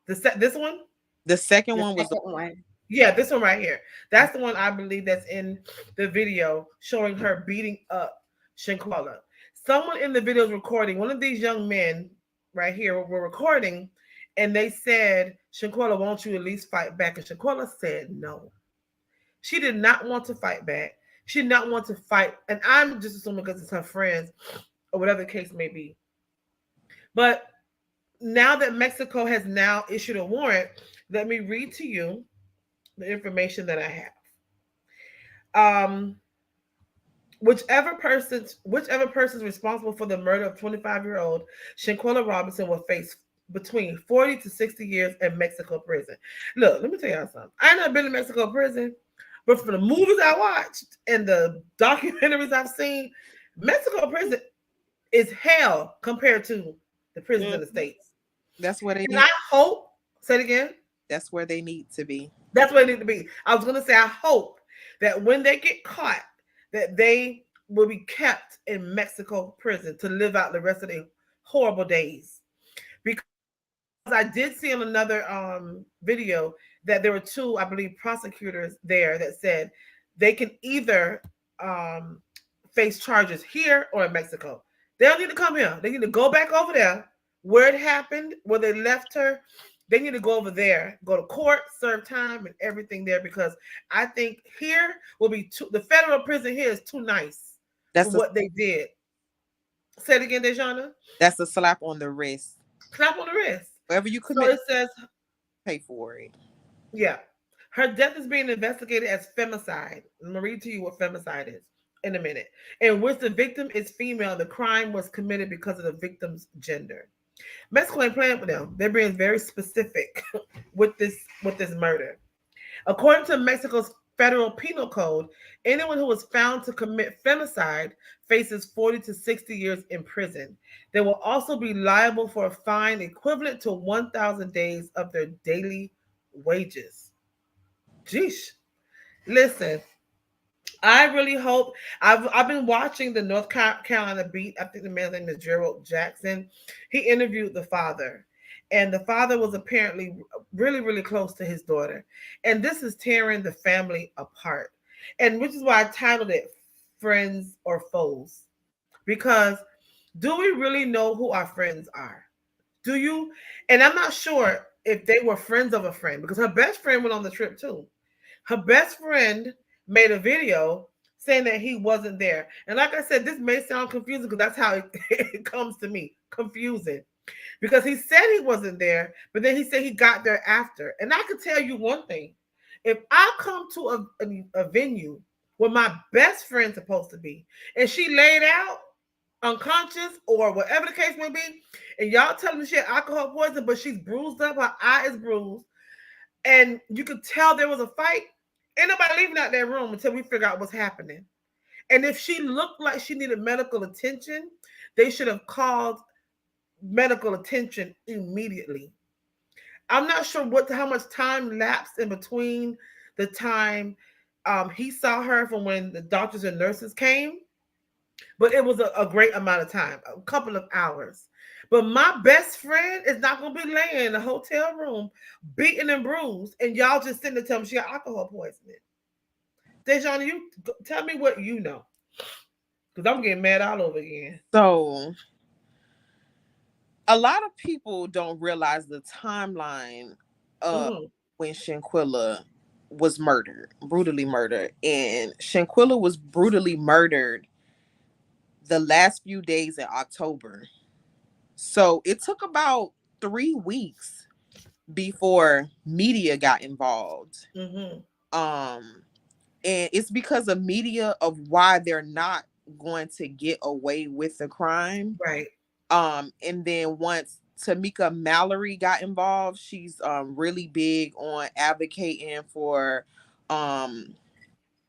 A: this one?
C: The second
B: The
C: one was the
B: second one.
A: Yeah, this one right here. That's the one I believe that's in the video showing her beating up Shanquella. Someone in the video is recording. One of these young men right here were recording, and they said, Shanquella, won't you at least fight back? And Shanquella said no. She did not want to fight back. She did not want to fight. And I'm just assuming because it's her friends or whatever the case may be. But now that Mexico has now issued a warrant, let me read to you the information that I have. Whichever person's responsible for the murder of 25-year-old Shanquella Robinson will face between 40 to 60 years in Mexico prison. Look, let me tell y'all something. I ain't never been in Mexico prison, but from the movies I watched and the documentaries I've seen, Mexico prison is hell compared to the prisons in the States.
C: That's where they
A: And
C: need.
A: I hope, say it again.
C: That's where they need to be.
A: That's where they need to be. I was gonna say, I hope that when they get caught, that they will be kept in Mexico prison to live out the rest of their horrible days. Because I did see on another video that there were two, I believe, prosecutors there that said they can either face charges here or in Mexico. They don't need to come here. They need to go back over there where it happened, where they left her. They need to go over there, go to court, serve time, and everything there, because I think here will be the federal prison here is too nice for what they did. Say it again, Dejana.
C: That's a slap on the wrist.
A: Slap on the wrist.
C: Wherever you commit,
A: so it says,
C: pay for it.
A: Yeah. Her death is being investigated as femicide. I'm going to read to you what femicide is in a minute. In which the victim is female. The crime was committed because of the victim's gender. Mexico ain't playing with them. They're being very specific with this murder. According to Mexico's federal penal code, anyone who was found to commit femicide faces 40 to 60 years in prison. They will also be liable for a fine equivalent to 1,000 days of their daily wages. Jeez. Listen, I really hope. I've been watching the North Carolina beat. I think the man's name is Gerald Jackson. He interviewed the father, and the father was apparently really, really close to his daughter. And this is tearing the family apart. And which is why I titled it Friends or Foes. Because do we really know who our friends are? Do you? And I'm not sure if they were friends of a friend, because her best friend went on the trip too. Her best friend made a video saying that he wasn't there. And like I said, this may sound confusing because that's how it comes to me. Confusing. Because he said he wasn't there, but then he said he got there after. And I can tell you one thing. If I come to a venue where my best friend's supposed to be, and she laid out unconscious or whatever the case may be, and y'all telling me she had alcohol poison, but she's bruised up, her eye is bruised, and you could tell there was a fight, ain't nobody leaving out that room until we figure out what's happening. And if she looked like she needed medical attention, they should have called medical attention immediately. I'm not sure how much time lapsed in between the time he saw her from when the doctors and nurses came, but it was a great amount of time, a couple of hours. But my best friend is not going to be laying in a hotel room, beaten and bruised, and y'all just sitting there telling me she got alcohol poisoning. Dejan, you tell me what you know, because I'm getting mad all over again.
C: So a lot of people don't realize the timeline of
A: Mm-hmm.
C: when Shanquella was murdered, brutally murdered. And Shanquella was brutally murdered the last few days in October. So it took about 3 weeks before media got involved.
A: Mm-hmm.
C: Um, and it's because of media of why they're not going to get away with the crime.
A: Right.
C: And then once Tamika Mallory got involved, she's really big on advocating for um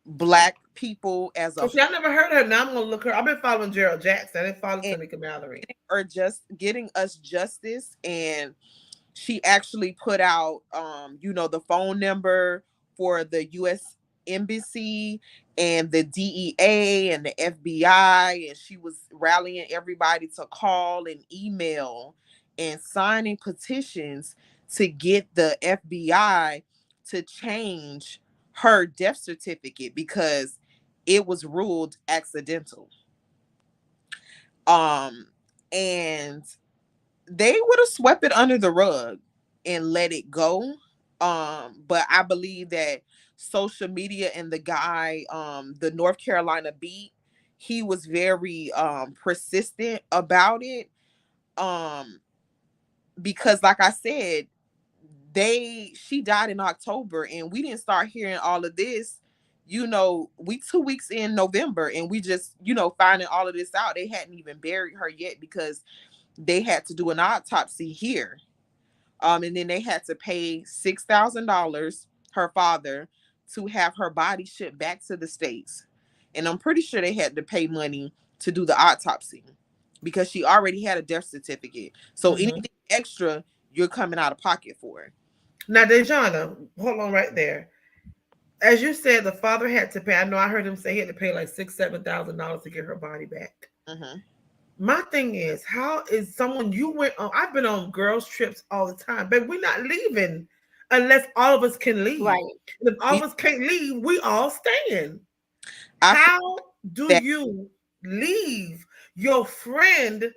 C: black people as a
A: Okay, I never heard of her. Now I'm gonna look her. I've been following Gerald Jackson. I didn't follow
C: and
A: Tamika Mallory.
C: or just getting us justice. And she actually put out the phone number for the US embassy and the DEA and the FBI, and she was rallying everybody to call and email and signing petitions to get the FBI to change her death certificate because it was ruled accidental. um and they would have swept it under the rug and let it go. But I believe that social media and the guy, the North Carolina beat, he was very persistent about it. Um, because like I said, she died in October and we didn't start hearing all of this. We 2 weeks in November and we just, finding all of this out. They hadn't even buried her yet because they had to do an autopsy here. And then they had to pay $6,000, her father, to have her body shipped back to the States. And I'm pretty sure they had to pay money to do the autopsy because she already had a death certificate. So
A: Mm-hmm.
C: anything extra, you're coming out of pocket for.
A: Now, Dejana, hold on right there. As you said, the father had to pay. I know I heard him say he had to pay like $6,000-7,000 to get her body back.
C: Mm-hmm.
A: My thing is, how is someone you went on? I've been on girls' trips all the time, but we're not leaving unless all of us can leave.
B: Right.
A: And if all of us can't leave, we all staying.
C: I feel
A: How do
C: that.
A: you leave your friend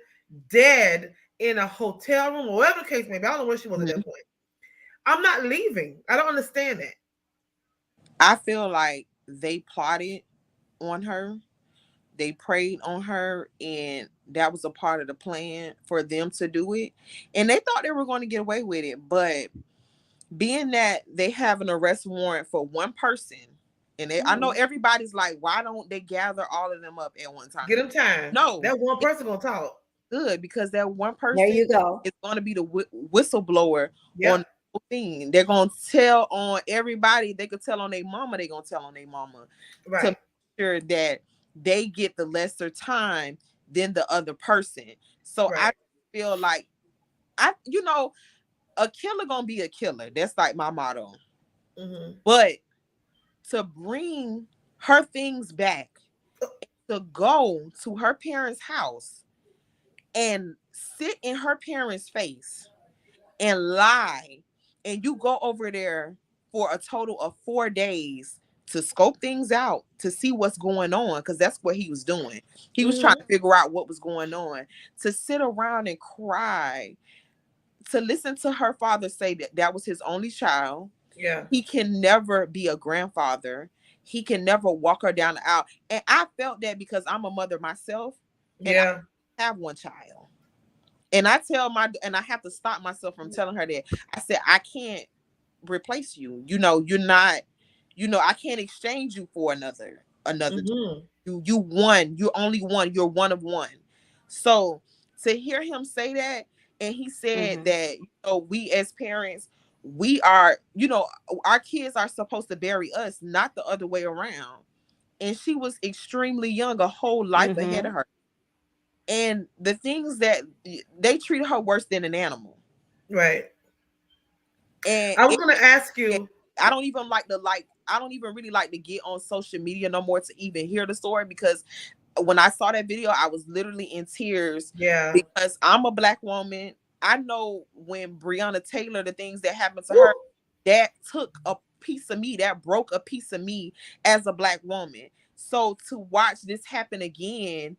A: dead in a hotel room or whatever the case may be? I don't know where she was at
C: Mhm.
A: that point. I'm not leaving. I don't understand that.
C: I feel like they plotted on her. They preyed on her, and that was a part of the plan for them to do it. And they thought they were going to get away with it, but being that they have an arrest warrant for one person, and I know
A: Mhm.
C: everybody's like, why don't they gather all of them up at one time?
A: Get them time.
C: No,
A: That one
C: it's
A: person gonna talk.
C: good because that one
B: There
C: person
B: you go.
C: is going to be the whistleblower on
A: Yep.
C: the whole thing. They're going to tell on everybody. They could tell on their mama. They're going to tell on their mama to
A: Right.
C: make sure that they get the lesser time than the other person. So I
A: Right.
C: feel like a killer gonna be a killer. That's like my motto.
A: Mm-hmm.
C: But to bring her things back, to go to her parents' house and sit in her parents' face and lie, and you go over there for a total of 4 days to scope things out to see what's going on, because that's what he was doing. He was trying
A: Mm-hmm.
C: to figure out what was going on, to sit around and cry, to listen to her father say that that was his only child.
A: Yeah.
C: He can never be a grandfather. He can never walk her down the aisle. And I felt that because I'm a mother myself and I
A: Yeah.
C: have one child. And I have to stop myself from telling her that. I said, I can't replace you. You're not, I can't exchange you for another.
A: Mm-hmm.
C: You one, you're only one, you're one of one. So to hear him say that, and he said
B: Mm-hmm.
C: that, we as parents, we are, our kids are supposed to bury us, not the other way around. and she was extremely young, a whole life ahead of her. And the things that they treated her worse than an animal.
A: Right.
C: And
A: I was gonna ask
C: and
A: you.
C: I don't even I don't even really like to get on social media no more to even hear the story, because when I saw that video, I was literally in tears,
A: Yeah.
C: because I'm a Black woman. I know when Breonna Taylor, the things that happened to
A: Woo.
C: her, that took a piece of me, that broke a piece of me as a Black woman. So to watch this happen again,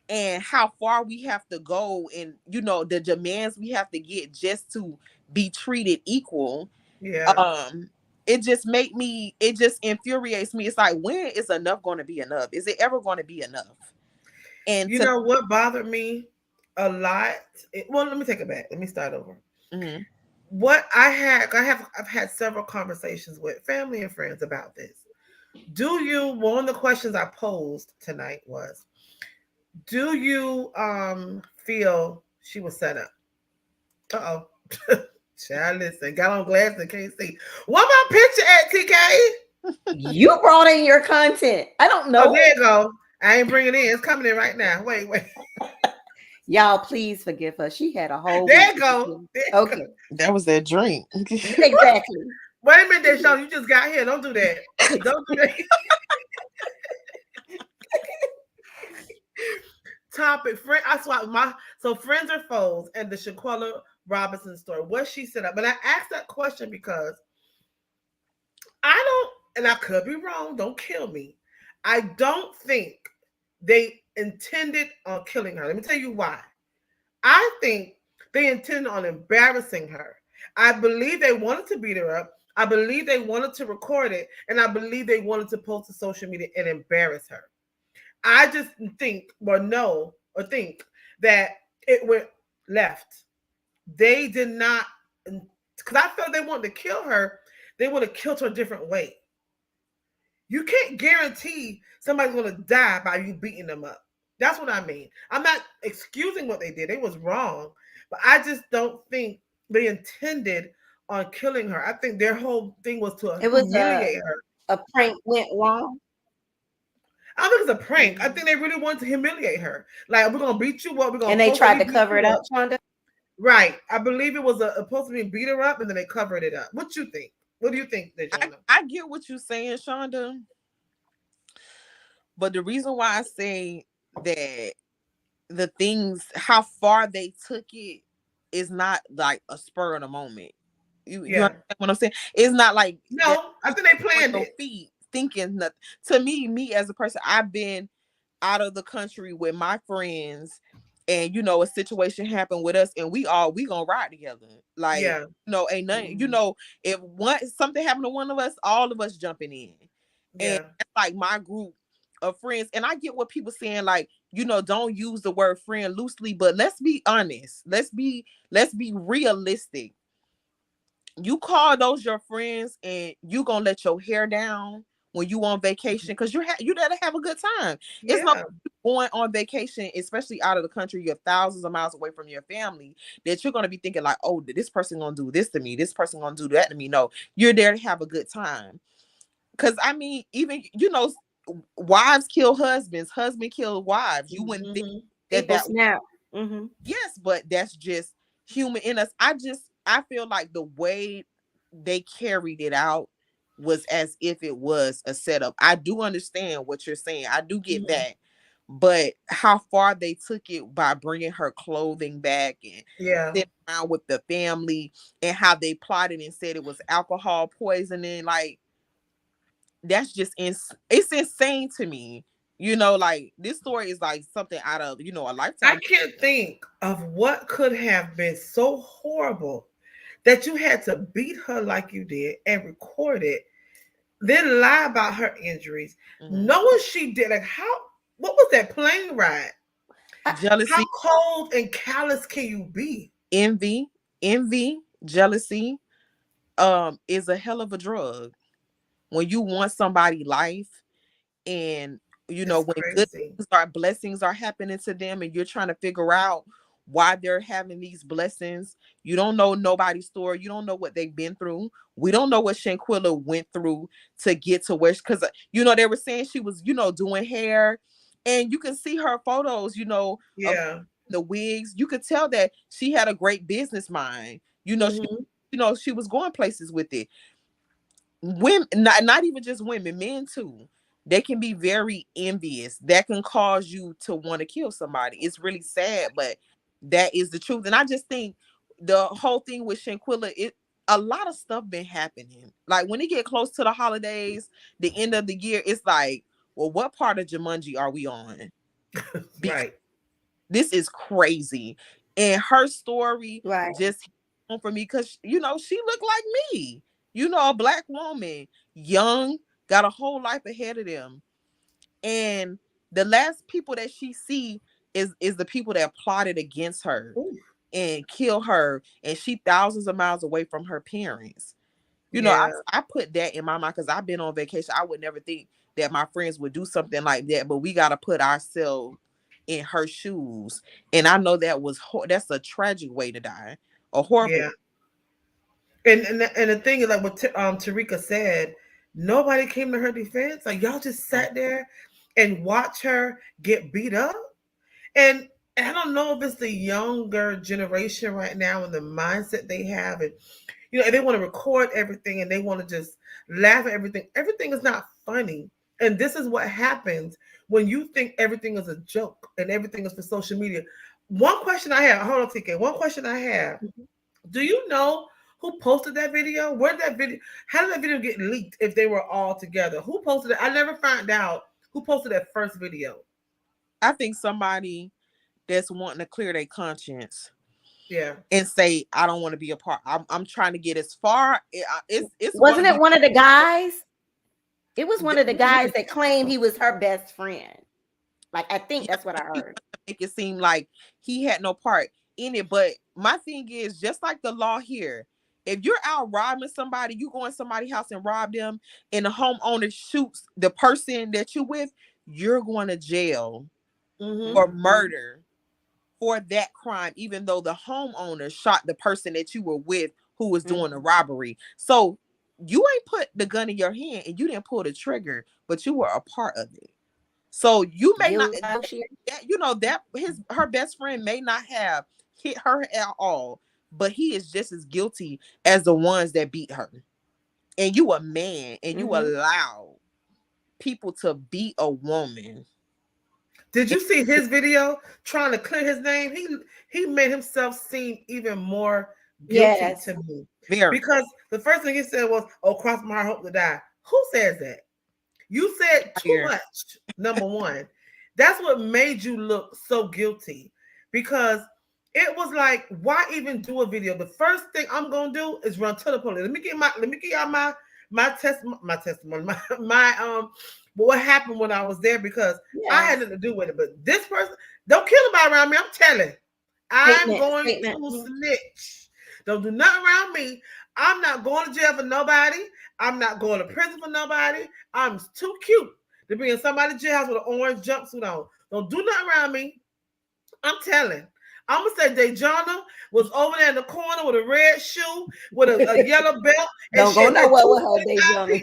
C: and how far we have to go, and the demands we have to get just to be treated equal,
A: Yeah.
C: it just infuriates me. It's like, when is enough going to be enough? Is it ever going to be enough? And
A: You know what bothered me a lot? Well, let me take it back. Let me start over.
C: Mhm.
A: What I've had several conversations with family and friends about this. One of the questions I posed tonight was, do you feel she was set up? Uh oh. Child, listen, got on glasses and can't see. What my picture at, TK?
B: You brought in your content. I don't
A: Oh,
B: know.
A: there you go. I ain't bringing it in. It's coming in right now. Wait.
B: Y'all, please forgive her. She had a whole
A: There
B: week.
A: you go. There you go.
B: Okay.
C: That was that drink.
B: Exactly.
A: Wait a minute, Deshaun. You just got here. Don't do that. Don't do that. Topic. I swapped so friends are foes, and the Shanquella Robinson story. What she set up. But I asked that question because I don't, and I could be wrong. Don't kill me. I don't think they intended on killing her. Let me tell you why. I think they intended on embarrassing her. I believe they wanted to beat her up. I believe they wanted to record it, and I believe they wanted to post to social media and embarrass her. I just think, think that it went left. They did not, because I felt they wanted to kill her. They would have killed her a different way. You can't guarantee somebody's going to die by you beating them up. That's what I mean. I'm not excusing what they did. They was wrong, but I just don't think they intended on killing her. I think their whole thing was to
B: It was
A: humiliate her.
B: a prank went wrong.
A: I don't think it's a prank. I think they really wanted to humiliate her. Like, we're gonna beat you up. We're gonna
B: And they
A: post that
B: tried
A: we
B: to
A: beat
B: cover it
A: you
B: up,
A: up.
B: Shonda.
A: Right. I believe it was supposed to be beat her up, and then they covered it up. What you think? What do you think, Dejana?
C: I get what you're saying, Shonda, but the reason why I say that the things, how far they took it, is not like a spur of the moment. You
A: Yeah.
C: understand what I'm saying? It's not like that.
A: No, I think they
C: On
A: planned
C: your
A: it.
C: feet thinking nothing. To me as a person, I've been out of the country with my friends, and a situation happened with us, and we gonna ride together. Like,
A: Yeah.
C: ain't nothing. If something happened to one of us, all of us jumping in. And
A: Yeah.
C: that's like my group of friends. And I get what people saying, like, don't use the word friend loosely, but let's be honest. Let's be realistic. You call those your friends, and you gonna let your hair down when you on vacation, because you gotta have a good time. It's not
A: Yeah.
C: going on vacation, especially out of the country. You're thousands of miles away from your family, that you're gonna be thinking like, oh, this person gonna do this to me, this person gonna do that to me. No, you're there to have a good time. Because I mean, even wives kill husbands, husband kill wives. You wouldn't think
A: Mm-hmm.
C: that
B: People
C: that
B: snap. Mm-hmm.
C: yes, but that's just human in us. I feel like the way they carried it out was as if it was a setup. I do understand what you're saying. I do get
A: Mm-hmm.
C: that. But how far they took it by bringing her clothing back and
A: Yeah.
C: sitting around with the family, and how they plotted and said it was alcohol poisoning, like, that's just it's insane to me. Like, this story is like something out of a
A: I
C: Lifetime.
A: can't think of what could have been so horrible that you had to beat her like you did and record it, then lie about her injuries,
C: Mhm.
A: knowing she did. Like, what was that plane ride? How
C: Jealousy,
A: cold and callous can you be?
C: envy, jealousy, is a hell of a drug. When you want somebody life, and
A: It's
C: when good
A: crazy.
C: blessings are happening to them, and you're trying to figure out why they're having these blessings. You don't know nobody's story. You don't know what they've been through. We don't know what Shanquella went through to get to where, because they were saying she was, doing hair, and you can see her photos, of
A: Yeah.
C: the wigs. You could tell that she had a great business mind. She was going places with it. Women, not even just women, men too. They can be very envious. That can cause you to want to kill somebody. It's really sad, but that is the truth. And I just think the whole thing with Shanquella, a lot of stuff been happening. Like when it get close to the holidays, the end of the year, it's like, well, what part of Jumanji are we on? Because
A: Right.
C: this is crazy. And her story
B: Right.
C: just hit home for me because, she looked like me. A black woman, young, got a whole life ahead of them. And the last people that she see is the people that plotted against her
A: Ooh.
C: and kill her. And she thousands of miles away from her parents.
A: Yeah.
C: I put that in my mind because I've been on vacation. I would never think that my friends would do something like that, but we got to put ourselves in her shoes. And I know that's a tragic way to die, a horrible.
A: Yeah. And the thing is, like what Tarika said, nobody came to her defense. Like y'all just sat there and watched her get beat up. And I don't know if it's the younger generation right now and the mindset they have, and they want to record everything and they want to just laugh at everything. Everything is not funny, and this is what happens when you think everything is a joke and everything is for social media. One question I have, hold on, TK. One question I have: do you know who posted that video? Where did that video? How did that video get leaked if they were all together? Who posted it? I never found out who posted that first video.
C: I think somebody that's wanting to clear their conscience.
A: Yeah.
C: And say, I don't want to be a part. I'm trying to get as far. It's
B: Wasn't it one of the guys? It was one of the guys that claimed he was her best friend. Like, I think that's what I heard.
C: Make it seem like he had no part in it. But my thing is, just like the law here, if you're out robbing somebody, you go in somebody's house and rob them, and the homeowner shoots the person that you with, you're going to jail for murder for that crime, even though the homeowner shot the person that you were with who was doing the robbery. So you ain't put the gun in your hand and you didn't pull the trigger, but you were a part of it. So you may not, her best friend may not have hit her at all, but he is just as guilty as the ones that beat her. And you a man and you allow people to beat a woman.
A: Did you see his video trying to clear his name? He made himself seem even more guilty to me. Because the first thing he said was, "Oh, cross my heart, hope to die." Who says that? You said too much. Number one, that's what made you look so guilty. Because it was like, why even do a video? The first thing I'm gonna do is run to the police. Let me get y'all my testimony, what happened when I was there, because I had nothing to do with it. But this person, don't kill nobody around me. I'm telling. I'm going to snitch. Don't do nothing around me. I'm not going to jail for nobody. I'm not going to prison for nobody. I'm too cute to be in somebody's jailhouse with an orange jumpsuit on. Don't do nothing around me. I'm telling. I'm gonna say Dai Juana was over there in the corner with a red shoe with a yellow belt.
B: Don't go nowhere with her, Dai Juana.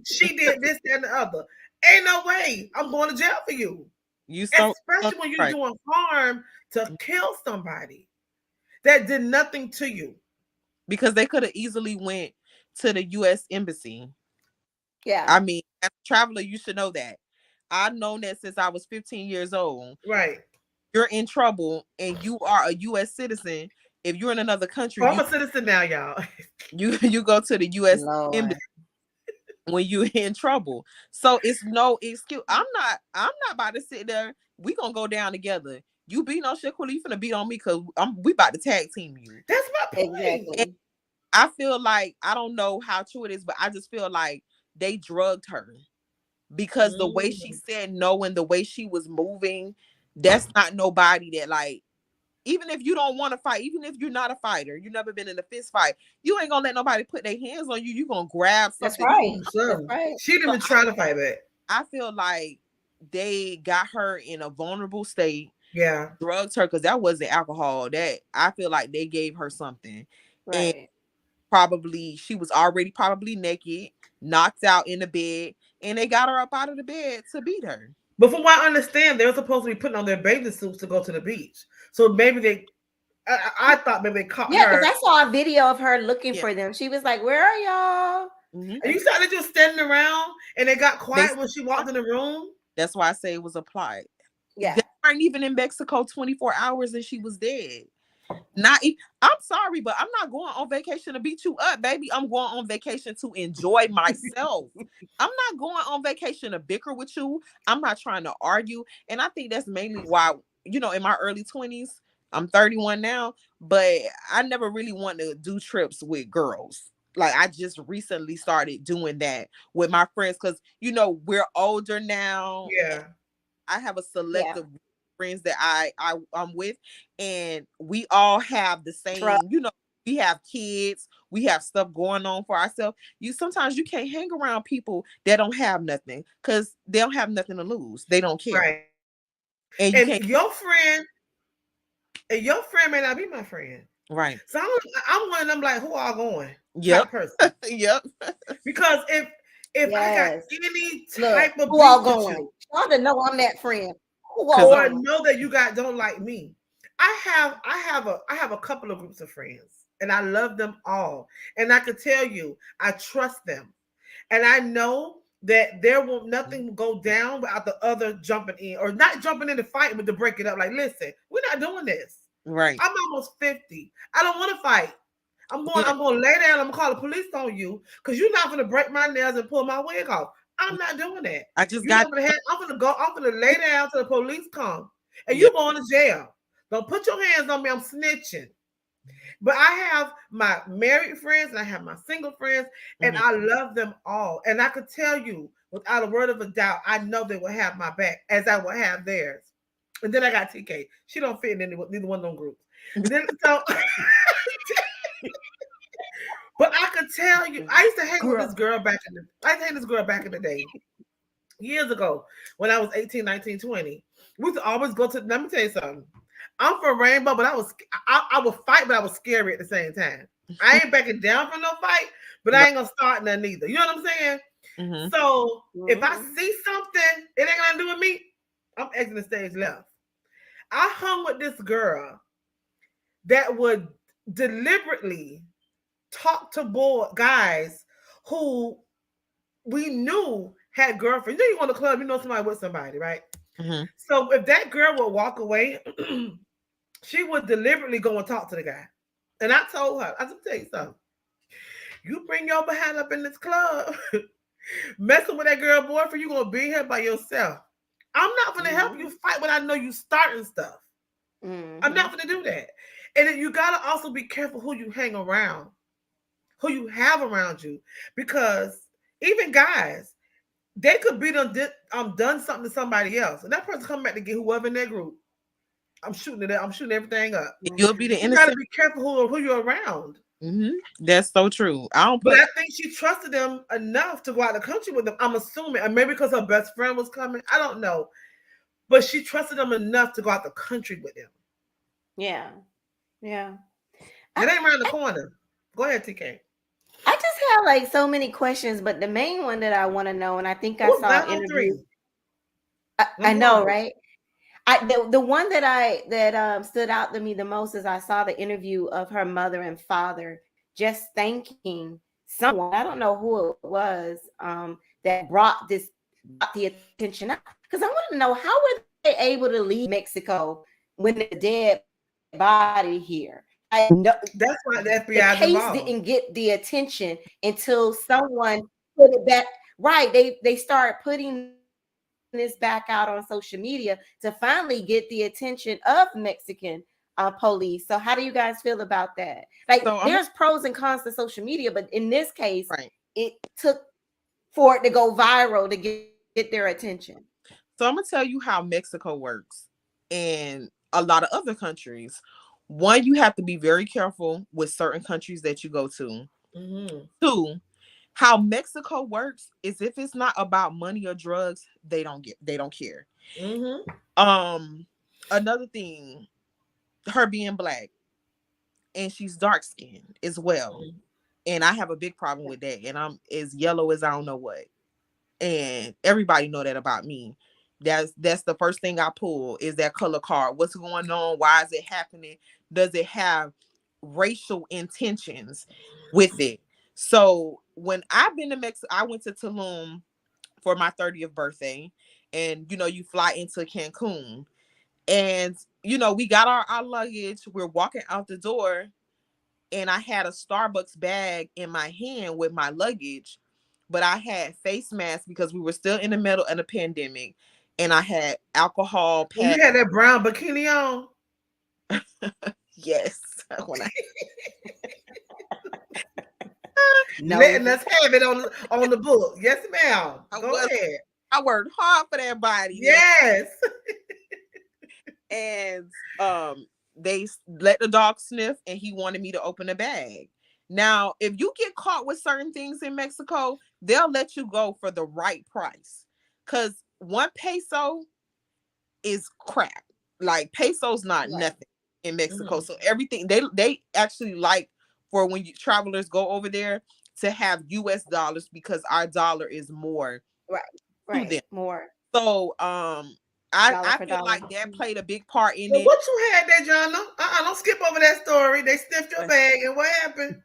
A: She did this and the other. Ain't no way I'm going to jail for you. Especially when you're doing harm to kill somebody that did nothing to you.
C: Because they could have easily went to the U.S. Embassy.
B: Yeah.
C: I mean, as a traveler, you should know that. I've known that since I was 15 years old.
A: Right.
C: You're in trouble and you are a U.S. citizen. If you're in another country,
A: I'm a citizen now, y'all.
C: You go to the U.S. Embassy when you're in trouble. So it's no excuse. I'm not about to sit there. We gonna go down together. You beat on Shanquella, you finna beat on me because we about to tag team you.
A: That's my point.
B: Exactly.
C: And I feel like, I don't know how true it is, but I just feel like they drugged her because the way she said no and the way she was moving, that's not nobody that, like, even if you don't want to fight, even if you're not a fighter, you've never been in a fist fight, you ain't gonna let nobody put their hands on you. You're gonna grab something.
B: That's right.
A: She didn't even try to fight back.
C: I feel like they got her in a vulnerable state.
A: Yeah.
C: drugged her, because that wasn't alcohol. That, I feel like they gave her something. And
B: Right.
C: probably she was already probably naked, knocked out in the bed, and they got her up out of the bed to beat her.
A: But from what I understand, they were supposed to be putting on their bathing suits to go to the beach. So maybe they, I thought maybe they caught
B: Yeah, because
A: her.
B: I saw a video of her looking
C: Yeah.
B: for them. She was like, "Where are y'all?"
C: Mm-hmm.
A: And you saw they just standing around and they got
C: They,
A: quiet when she walked in the room.
C: that's why I say it was a plot.
B: Yeah.
C: They weren't even in Mexico 24 hours and she was dead. I'm sorry, but I'm not going on vacation to beat you up, baby. I'm going on vacation to enjoy myself. I'm not going on vacation to bicker with you. I'm not trying to argue. And I think that's mainly why, in my early 20s, I'm 31 now, but I never really wanted to do trips with girls. Like, I just recently started doing that with my friends because, we're older now.
A: Yeah.
C: I have a
B: Yeah.
C: selective friends that I'm with, and we all have the
B: Truck.
C: same, we have kids, we have stuff going on for ourselves. Sometimes you can't hang around people that don't have nothing because they don't have nothing to lose. They don't care.
A: Right.
C: And you
A: And
C: can't.
A: your friend may not be my friend.
C: Right.
A: So I'm one of them like, who all going
C: Yep.
A: type person.
C: Yep.
A: Because if I got
B: Yes.
A: any
B: Look,
A: type of
B: who all
A: beef with
B: going?
A: you,
B: Shonda know I'm that friend. Who all
C: Because
A: or
B: going?
A: know that you guys don't like me, I have a couple of groups of friends, and I love them all, and I can tell you I trust them, and I know that there will nothing go down without the other jumping in, or not jumping in the fight, but to break it up. Like, listen, we're not doing this.
C: right.
A: I'm almost 50. I don't want to fight.
C: Yeah.
A: I'm going to lay down. I'm going to call the police on you because you're not going to break my nails and pull my wig off. I'm not doing that.
C: I just
A: You're
C: got.
A: not going to have, I'm going to go, I'm going to lay down till the police come and
C: Yep.
A: you're going to jail. Don't put your hands on me. I'm snitching. But I have my married friends and I have my single friends, and I love them all. And I could tell you without a word of a doubt, I know they will have my back as I will have theirs. And then I got TK. She don't fit in neither one of them groups. And then so but I could tell you, I used to hang with this girl I used to hang this girl back in the day, years ago, when I was 18, 19, 20. We used to always go to, let me tell you something. I'm from Rainbow, but I would fight, but I was scary at the same time. I ain't backing down from no fight, but I ain't gonna start none either. You know what I'm saying?
C: Mm-hmm.
A: So if I see something, it ain't gonna do with me, I'm exiting the stage left. I hung with this girl that would deliberately talk to guys who we knew had girlfriends. You know, you go to the club, you know somebody with somebody, right?
C: Mm-hmm.
A: So if that girl would walk away, she would deliberately go and talk to the guy. And I told her, I said, tell you something. You bring your behind up in this club, messing with that girl boyfriend, you're gonna be here by yourself. I'm not gonna help you fight when I know you starting stuff. I'm not gonna do that. And then you gotta also be careful who you hang around, who you have around you, because even guys, they could be done something to somebody else, and that person come back to get whoever in their group. I'm shooting it up. I'm shooting everything up.
C: You'll be the
A: You gotta
C: innocent.
A: be careful who you're around.
C: Mm-hmm. That's so true. I don't
A: But
C: put.
A: I think she trusted them enough to go out of the country with them. I'm assuming, and maybe because her best friend was coming. I don't know, but she trusted them enough to go out the country with them.
B: Yeah. Yeah.
A: It ain't around the corner. Go ahead, TK.
B: I just have like so many questions, but the main one that I want to know, and I think I
A: Who's
B: saw an interview.
A: 903?
B: I know, right? The one that stood out to me the most is I saw the interview of her mother and father just thanking someone. I don't know who it was that brought the attention up, because I want to know, how were they able to leave Mexico when the dead body here?
A: That's why the
B: The
A: FBI is
B: case
A: involved.
B: didn't get the attention until someone put it back. Right, they start putting this back out on social media to finally get the attention of Mexican police. So how do you guys feel about that? Like,
C: So
B: there's pros and cons to social media, but in this case,
C: right.
B: it took for it to go viral to get their attention.
C: So I'm gonna tell you how Mexico works and a lot of other countries. One, you have to be very careful with certain countries that you go to.
A: Mm-hmm.
C: Two, how Mexico works is if it's not about money or drugs, they don't care.
A: Mm-hmm.
C: Um, another thing, her being black and she's dark skinned as well. And I have a big problem with that. And I'm as yellow as I don't know what. And everybody know that about me. That's the first thing I pull is that color card. What's going on? Why is it happening? Does it have racial intentions with it? So when I've been to Mexico, I went to Tulum for my 30th birthday, and you fly into Cancun, and we got our luggage. We're walking out the door, and I had a Starbucks bag in my hand with my luggage, but I had face masks because we were still in the middle of the pandemic, and I had alcohol
A: And you
C: pads.
A: had that brown bikini on.
C: Yes, when
B: No,
A: Letting us have it on the book. Yes, ma'am. Go
C: was,
A: ahead.
C: I worked hard for that body.
A: Yes.
C: And they let the dog sniff, and he wanted me to open the bag. Now, if you get caught with certain things in Mexico, they'll let you go for the right price, because 1 peso is crap. Like, peso's not nothing in Mexico. So everything they actually like for when travelers go over there to have US dollars, because our dollar is more to them.
B: more
C: So
B: dollar
C: I
B: for
C: feel
B: dollar.
C: like that played a big part in
A: So
C: it.
A: what you had there, John? Don't skip over that story. They sniffed your bag, and what happened?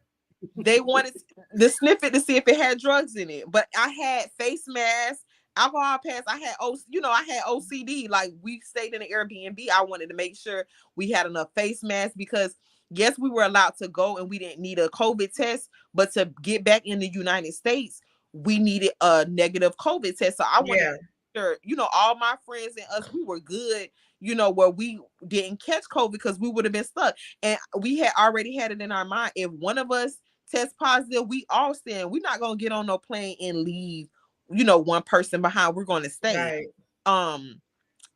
C: They wanted to sniff it to see if it had drugs in it, but I had face masks, alcohol pads. I had I had OCD. Like, we stayed in an Airbnb. I wanted to make sure we had enough face masks, because yes, we were allowed to go and we didn't need a COVID test, but to get back in the United States, we needed a negative COVID test. So I wanted
A: Yeah.
C: to make sure, all my friends and us, we were good, where we didn't catch COVID, because we would have been stuck. And we had already had it in our mind, if one of us test positive, we all stand. We're not gonna get on no plane and leave, one person behind. We're gonna stay.
A: Right.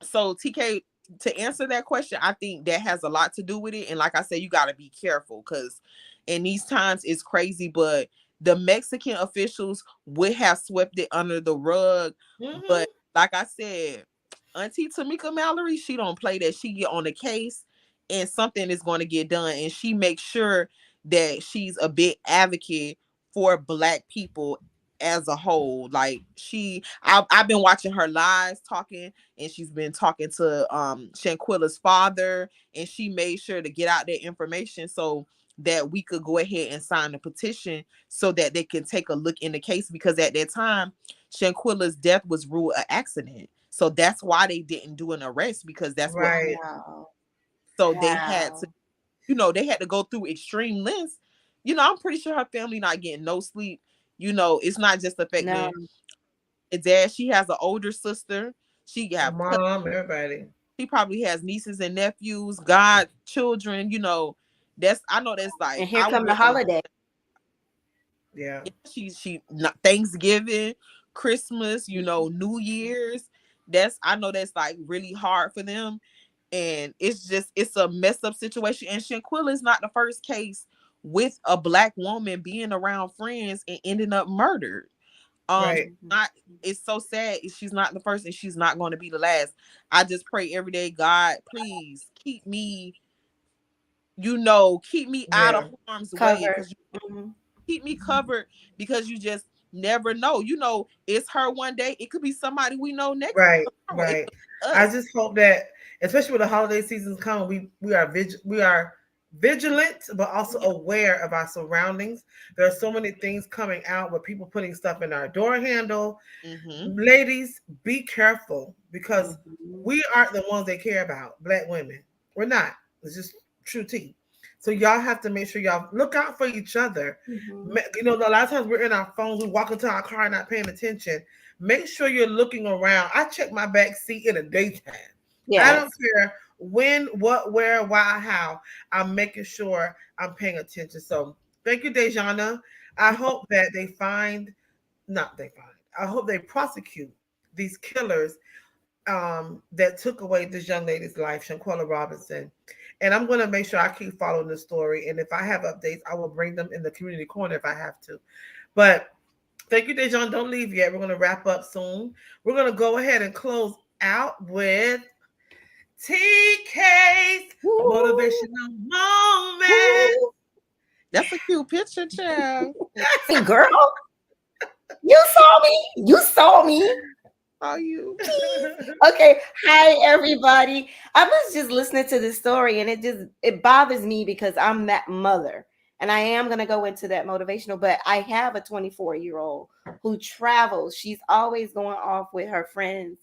C: So TK, to answer that question, I think that has a lot to do with it. And like I said, you gotta be careful, because in these times it's crazy, but the Mexican officials would have swept it under the rug. But like I said, Auntie Tamika Mallory, she don't play that. She get on the case, and something is going to get done. And she makes sure that she's a big advocate for Black people as a whole. Like, I've been watching her lives talking, and she's been talking to Shanquella's father, and she made sure to get out that information so that we could go ahead and sign the petition so that they can take a look in the case, because at that time Shanquella's death was ruled an accident. So that's why they didn't do an arrest, because that's what.
A: Right.
C: So they had to, they had to go through extreme lengths. I'm pretty sure her family not getting no sleep. It's not just affecting his dad. She has an older sister. She got
A: mom, everybody.
C: She probably has nieces and nephews, godchildren. I know that's like,
B: and here come the holiday.
A: Yeah.
C: She not Thanksgiving, Christmas, New Year's. I know that's like really hard for them. And it's a messed up situation. And Shanquella is not the first case with a Black woman being around friends and ending up murdered.
A: Right.
C: It's so sad. She's not the first, and she's not going to be the last. I just pray every day, God, please keep me, out of harm's way, because keep me covered, because you just never know. It's her one day. It could be somebody we know next.
A: Right. Right. I just hope that, especially with the holiday seasons coming, we are vigilant, but also aware of our surroundings. There are so many things coming out with people putting stuff in our door handle. Ladies, be careful, because we aren't the ones they care about. Black women, we're not. It's just true tea. So y'all have to make sure y'all look out for each other. A lot of times we're in our phones, we walk into our car not paying attention. Make sure you're looking around. I check my back seat in the daytime. I don't care when, what, where, why, how. I'm making sure I'm paying attention. So thank you, Dejana. I hope that I hope they prosecute these killers that took away this young lady's life, Shanquella Robinson. And I'm going to make sure I keep following the story. And if I have updates, I will bring them in the community corner if I have to. But thank you, Dejan. Don't leave yet. We're going to wrap up soon. We're going to go ahead and close out with TK's
B: Woo.
A: motivational moment.
C: That's a cute picture, child.
B: Hey, girl, you saw me. You saw me.
C: How you?
B: Okay, hi everybody. I was just listening to this story and it bothers me because I'm that mother. And I am going to go into that motivational, but I have a 24-year-old who travels. She's always going off with her friends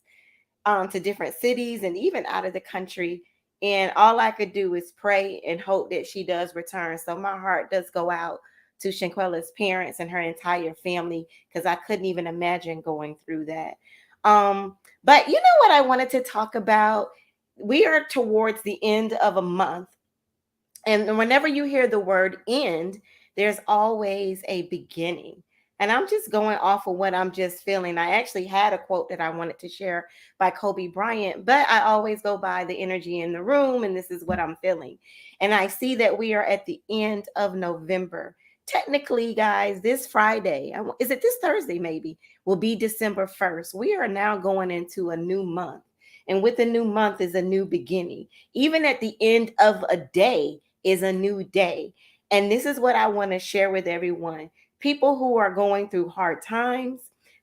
B: to different cities and even out of the country. And all I could do is pray and hope that she does return. So my heart does go out to Shanquella's parents and her entire family because I couldn't even imagine going through that. But you know what I wanted to talk about? We are towards the end of a month. And whenever you hear the word end, there's always a beginning. And I'm just going off of what I'm just feeling. I actually had a quote that I wanted to share by Kobe Bryant, but I always go by the energy in the room, and this is what I'm feeling. And I see that we are at the end of November. Technically, guys, this Friday, is it this Thursday maybe, will be December 1st. We are now going into a new month. And with a new month is a new beginning. Even at the end of a day is a new day. And this is what I want to share with everyone. People who are going through hard times,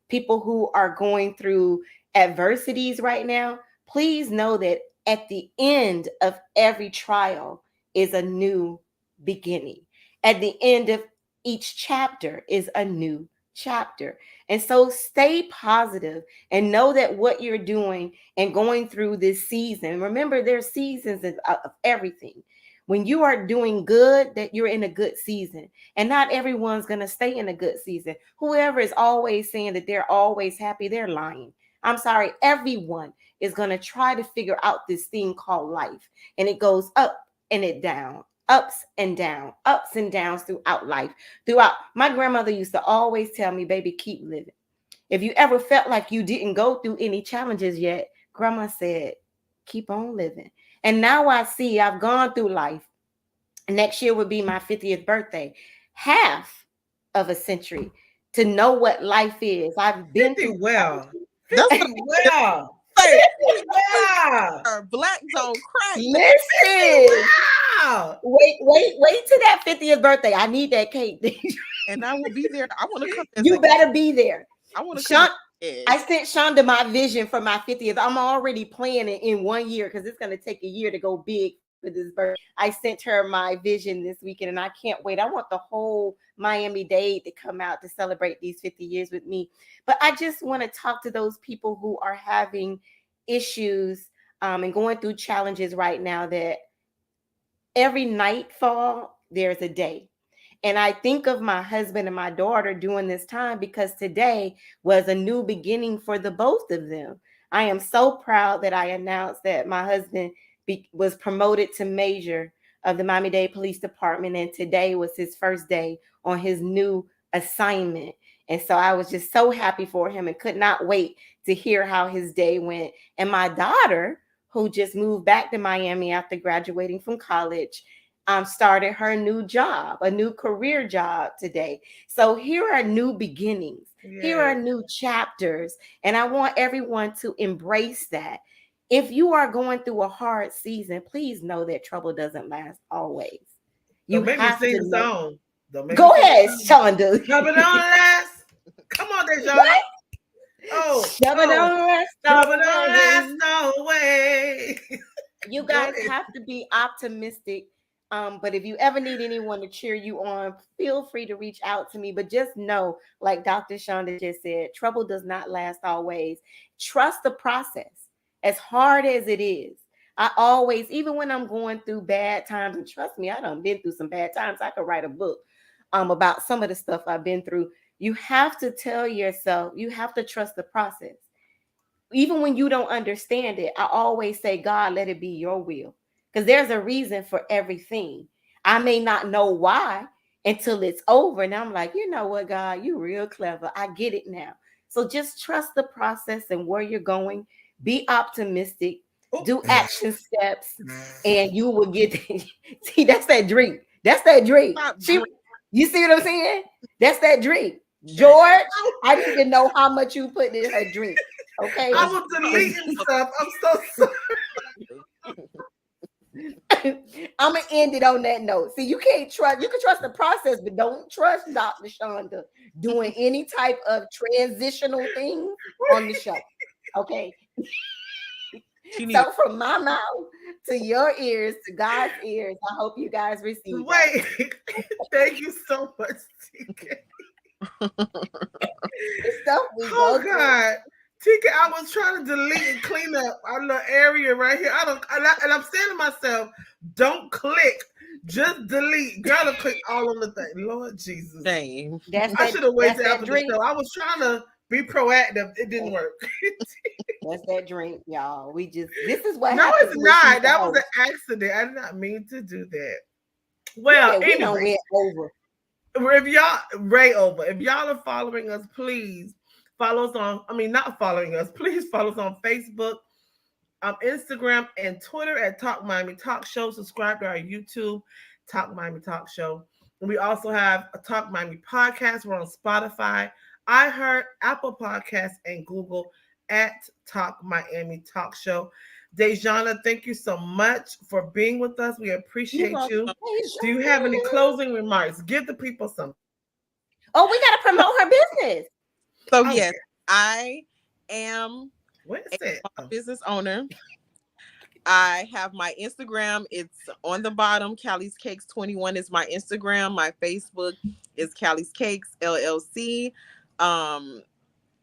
B: people who are going through adversities right now, please know that at the end of every trial is a new beginning. At the end of each chapter is a new chapter. And so stay positive and know that what you're doing and going through this season, remember there's seasons of everything. When you are doing good, that you're in a good season. And not everyone's going to stay in a good season. Whoever is always saying that they're always happy, they're lying. I'm sorry, everyone is going to try to figure out this thing called life. And it goes up and it down, ups and downs throughout life. My grandmother used to always tell me, baby, keep living. If you ever felt like you didn't go through any challenges yet, grandma said, keep on living. And now I see I've gone through life. Next year would be my 50th birthday. Half of a century to know what life is. I've been
A: 50
B: through.
A: well.
C: That's
A: 50 well.
C: Hey,
A: 50 well.
C: black don't crack.
B: Listen.
A: Wow.
B: Wait to that 50th birthday. I need that cake.
C: And I will be there. I want to come.
B: You better be there.
C: I want to come.
B: I sent Shanda my vision for my 50th. I'm already planning in 1 year because it's going to take a year to go big for this birthday. I sent her my vision this weekend and I can't wait. I want the whole Miami-Dade to come out to celebrate these 50 years with me. But I just want to talk to those people who are having issues and going through challenges right now, that every nightfall, there's a day. And I think of my husband and my daughter during this time because today was a new beginning for the both of them. I am so proud that I announced that my husband was promoted to major of the Miami-Dade Police Department. And today was his first day on his new assignment. And so I was just so happy for him and could not wait to hear how his day went. And my daughter, who just moved back to Miami after graduating from college, started her new job, a new career job today. So here are new beginnings. Yeah. Here are new chapters. And I want everyone to embrace that. If you are going through a hard season, please know that trouble doesn't last always. You
A: Don't
B: have
A: make me
B: to
A: sing
B: know.
A: the song.
B: Go ahead, Shanda.
A: Trouble don't last. Come on, Dai Juana.
B: What?
A: Oh,
B: trouble don't last
A: away.
B: You guys have to be optimistic. But if you ever need anyone to cheer you on, feel free to reach out to me. But just know, like Dr. Shanda just said, trouble does not last always. Trust the process. As hard as it is, I always, even when I'm going through bad times, and trust me, I done been through some bad times. I could write a book about some of the stuff I've been through. You have to tell yourself, you have to trust the process. Even when you don't understand it, I always say, God, let it be your will. Because there's a reason for everything. I may not know why until it's over. And I'm like, you know what, God, you real clever. I get it now. So just trust the process and where you're going. Be optimistic. Do action steps. And you will get. See, that's that drink. That's that drink. You see what I'm saying? That's that drink. George, I didn't even know how much you put in her drink. Okay.
A: I was deleting stuff. I'm so sorry.
B: I'm gonna end it on that note. See, you can't trust. You can trust the process, but don't trust Dr. Shanda doing any type of transitional things on the show. Okay. So from my mouth to your ears to God's ears, I hope you guys receive that.
A: Wait, thank you so much, TK.
B: The stuff we
A: Oh
B: go through.
A: God, TK, I was trying to delete and clean up our little area right here. And I'm saying to myself, don't click, just delete. Gotta click all on the thing. Lord Jesus,
C: Shame.
A: I should have waited
B: That's
A: after
B: that
A: the
B: drink.
A: show. I was trying to be proactive. It didn't work.
B: That's that drink, y'all. This is what
A: No,
B: happens
A: it's
B: when she's
A: not.
B: the
A: That was an
B: host.
A: accident. I did not mean to do that. Well,
B: Yeah, we don't
A: anyway,
B: went over.
A: if y'all if y'all are following us, please follow us on. I mean, not following us. Please follow us on Facebook, Instagram, and Twitter at Talk Miami Talk Show. Subscribe to our YouTube, Talk Miami Talk Show. And we also have a Talk Miami podcast. We're on Spotify, iHeart, Apple Podcasts, and Google at Talk Miami Talk Show. Dejana, thank you so much for being with us. We appreciate you. Do you have any closing remarks? Give the people something.
B: Oh, we gotta promote her business.
C: So yes, I am
A: What is
C: a
A: it?
C: small business owner. I have my Instagram. It's on the bottom. Callie's Cakes 21 is my Instagram. My Facebook is Callie's Cakes LLC.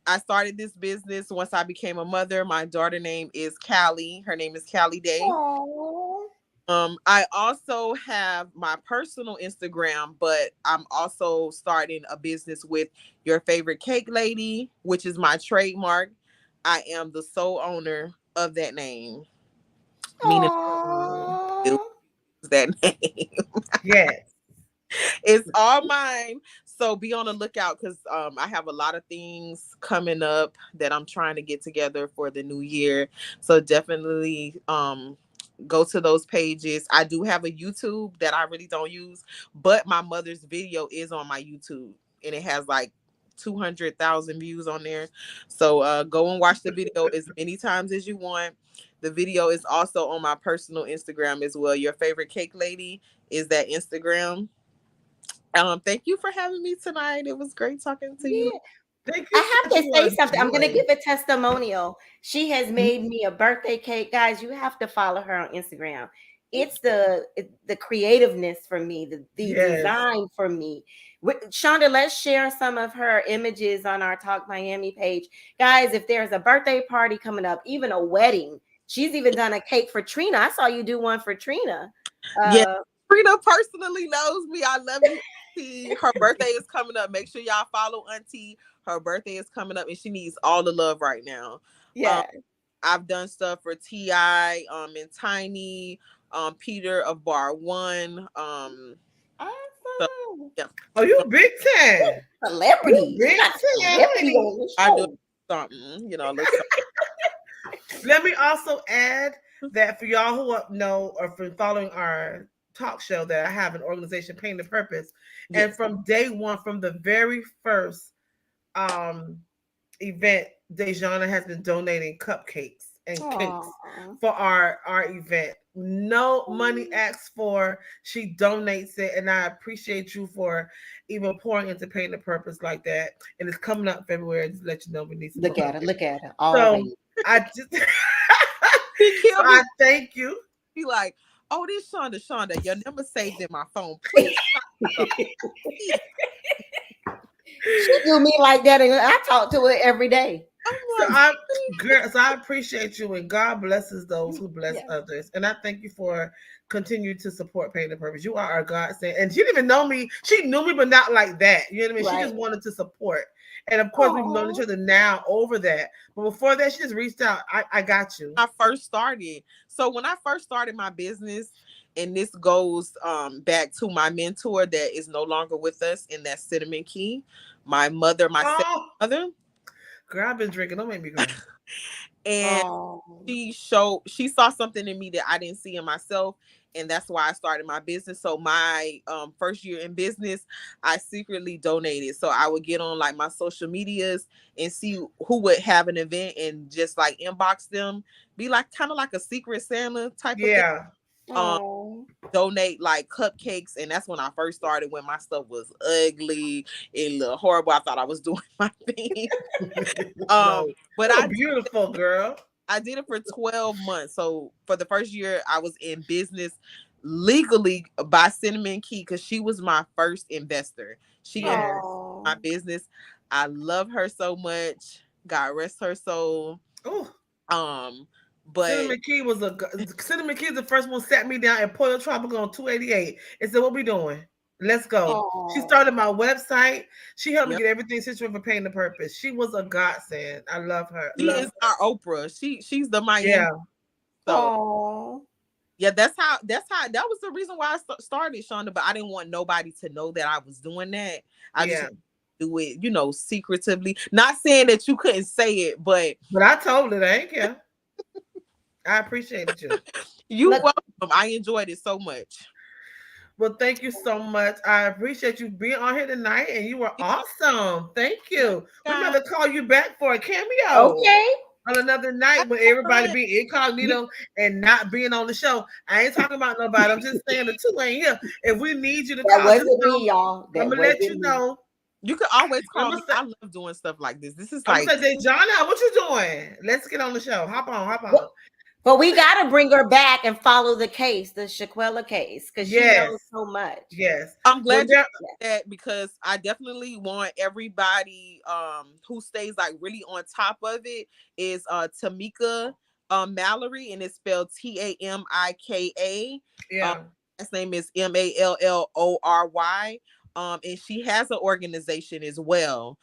C: I started this business once I became a mother. My daughter name is Callie. Her name is Callie Day.
B: Aww.
C: I also have my personal Instagram, but I'm also starting a business with Your Favorite Cake Lady, which is my trademark. I am the sole owner of that name, meaning
B: Aww.
C: that name.
A: Yes.
C: It's all mine. So be on the lookout because I have a lot of things coming up that I'm trying to get together for the new year. So definitely go to those pages. I do have a YouTube that I really don't use, but my mother's video is on my YouTube and it has like 200,000 views on there. So go and watch the video as many times as you want. The video is also on my personal Instagram as well. Your Favorite Cake Lady is that Instagram. Thank you for having me tonight. It was great talking to you.
A: Thank you.
B: I have to say something. I'm going to give a testimonial. She has made me a birthday cake. Guys, you have to follow her on Instagram. It's the creativeness for me, the design for me. Shanda, let's share some of her images on our Talk Miami page. Guys, if there's a birthday party coming up, even a wedding, she's even done a cake for Trina. I saw you do one for Trina.
C: Yeah, Trina personally knows me. I love you. Auntie. Her birthday is coming up. Make sure y'all follow Auntie. Her birthday is coming up and she needs all the love right now.
B: Yeah.
C: I've done stuff for T.I. And Tiny, Peter of Bar One.
B: Awesome.
C: So, yeah.
A: Oh, you big time.
B: Celebrity.
A: Big
B: Celebrity on the
C: I
B: show.
C: do something,
A: Let me also add that for y'all who know or for following our talk show that I have an organization, Pain to Purpose.
C: Yes.
A: And from day one, from the very first event, Dejana has been donating cupcakes and cakes for our event. No money asked for. She donates it, and I appreciate you for even pouring into Pain to Purpose like that. And it's coming up February. Just let you know we need some.
B: Look at her.
A: So I just
C: so
A: I thank you.
C: Be like, oh, this Shanda, your number saved in my phone. Please.
B: She do me like that, and I talk to her every day.
A: So I appreciate you, and God blesses those who bless others. And I thank you for continuing to support Pain to Purpose. You are our godsend. And she didn't even know me. She knew me, but not like that. You know what I mean? Right. She just wanted to support. And of course, we've known each other now over that. But before that, she just reached out. I got you.
C: I first started. So when I first started my business, and this goes back to my mentor that is no longer with us, and that's Cinnamon Key, my mother, my stepmother.
A: Girl, I've been drinking. Don't make me go.
C: And she saw something in me that I didn't see in myself. And that's why I started my business. So my first year in business, I secretly donated. So I would get on like my social medias and see who would have an event and just like inbox them, be like kind of like a secret Santa type of thing.
B: Oh.
C: donate like cupcakes, and that's when I first started, when my stuff was ugly and looked horrible. I thought I was doing my thing.
A: No,
C: But
A: you're beautiful, girl.
C: I did it for 12 months. So for the first year, I was in business legally by Cinnamon Key, because she was my first investor. She invested
A: Yes.
B: Oh.
C: in my business. I love her so much. God rest her soul.
A: Oh,
C: But
A: Cinnamon Key was Cinnamon Key. The first one sat me down at Pollo Tropical on 288 and said, "What we doing? Let's go." She
B: Oh.
A: started my website. She helped me
C: yep,
A: get everything situated for Pain the Purpose. She was a godsend. I love her.
C: she
A: Love
C: is
A: her.
C: our Oprah. She's the Miami.
A: Yeah.
C: So
B: Oh.
C: yeah, that's how that was the reason why I started, Shonda. But I didn't want nobody to know that I was doing that. I just
A: Yeah.
C: do it, secretively. Not saying that you couldn't say it, but
A: But I told it. I ain't care. I appreciated you.
C: you
B: Look,
C: welcome. I enjoyed it so much.
A: Well, thank you so much. I appreciate you being on here tonight, and you were awesome. Thank you. We
C: Guys,
A: better call you back for a cameo
B: okay.
A: on another night when everybody be incognito and not being on the show. I ain't talking about nobody. I'm just saying the two ain't here. If we need you to
B: That
A: call, just
B: wasn't
A: know
B: me, y'all. That
A: I'm gonna let you
B: wasn't me.
A: know.
C: you can always
A: I'm
C: call me.
A: gonna say,
C: I love doing stuff like this. This is
A: I'm
C: like
A: gonna say, Dejana, what you doing? Let's get on the show. Hop on, hop on.
B: But we got to bring her back and follow the case, the Shanquella case, because she
A: Yes,
B: knows so much.
A: yes.
C: I'm
A: Well,
C: glad you said that, because I definitely want everybody who stays like really on top of it is Tamika Mallory, and it's spelled Tamika.
A: yeah.
C: His name is Mallory. And she has an organization as well.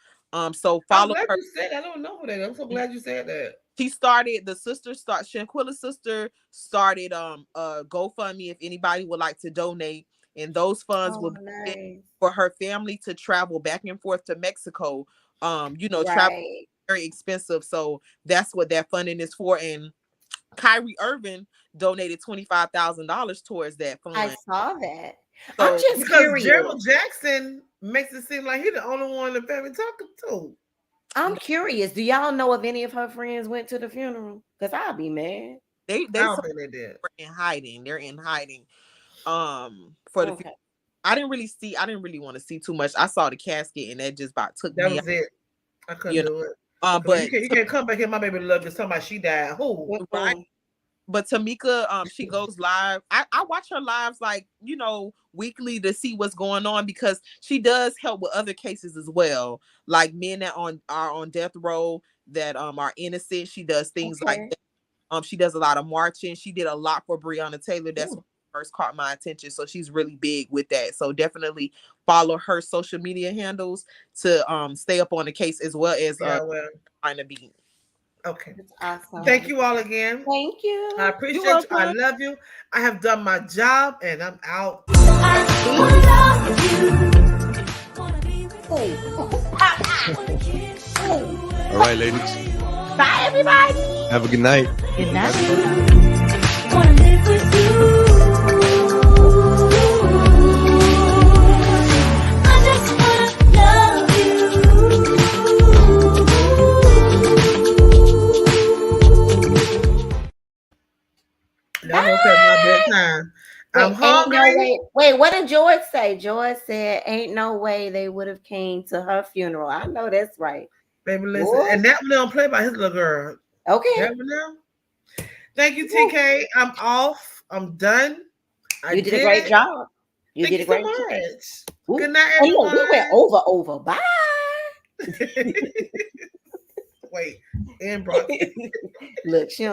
C: So
A: I'm
C: follow
A: glad
C: her.
A: you said. I don't know who that is. I'm so glad you said that.
C: She started Shanquilla's sister started a GoFundMe if anybody would like to donate, and those funds
B: Oh,
C: will be
B: nice.
C: for her family to travel back and forth to Mexico. Travel
B: Right.
C: very expensive, so that's what that funding is for. And Kyrie Irving donated $25,000 towards that
B: I
C: fund.
B: saw that. I'm
C: So
B: just
A: Because
B: curious.
A: Gerald Jackson makes it seem like he's the only one the family talking to.
B: I'm curious. Do y'all know if any of her friends went to the funeral? Because I'll be mad.
C: they
A: I don't
C: said
A: think they did.
C: they're in hiding. They're in hiding. For the
B: Okay.
C: I didn't really want to see too much. I saw the casket, and that just about took
A: That
C: me out,
A: was it. I couldn't
C: you know.
A: do it.
C: But
A: You can't come back here. My baby love is somebody she died. Who?
C: right. But Tamika, she goes live. I watch her lives like, weekly to see what's going on, because she does help with other cases as well. Like men that are on death row that are innocent. She does things like
B: Okay.
C: that. She does a lot of marching. She did a lot for Breonna Taylor. That's what first caught my attention. So she's really big with that. So definitely follow her social media handles to stay up on the case, as well as
A: Yeah, well,
C: find a beat.
A: okay.
B: That's awesome.
A: Thank you all again.
B: Thank you.
A: I
B: You're
A: appreciate you. I
B: welcome.
A: love you. I have done my job and I'm out.
E: All right, ladies.
B: Bye, everybody.
E: Have a good night.
B: Good night.
F: Wanna live with you. I just wanna love you.
A: That's okay. My bedtime. I'm
B: Wait, ain't no
A: hungry.
B: way. Wait, what did George say? George said, "Ain't no way they would have came to her funeral." I know that's right.
A: Baby, listen.
B: What?
A: And that one don't play by his little girl.
B: Okay.
A: That one now. Thank you, TK. I'm off. I'm done.
B: You did a great job. You
A: Thank
B: did a
A: you so
B: great job.
A: much.
B: Ooh.
A: Good night,
B: And look,
A: everyone.
B: we went over. Bye.
A: Wait, and broadcast.
B: Look, she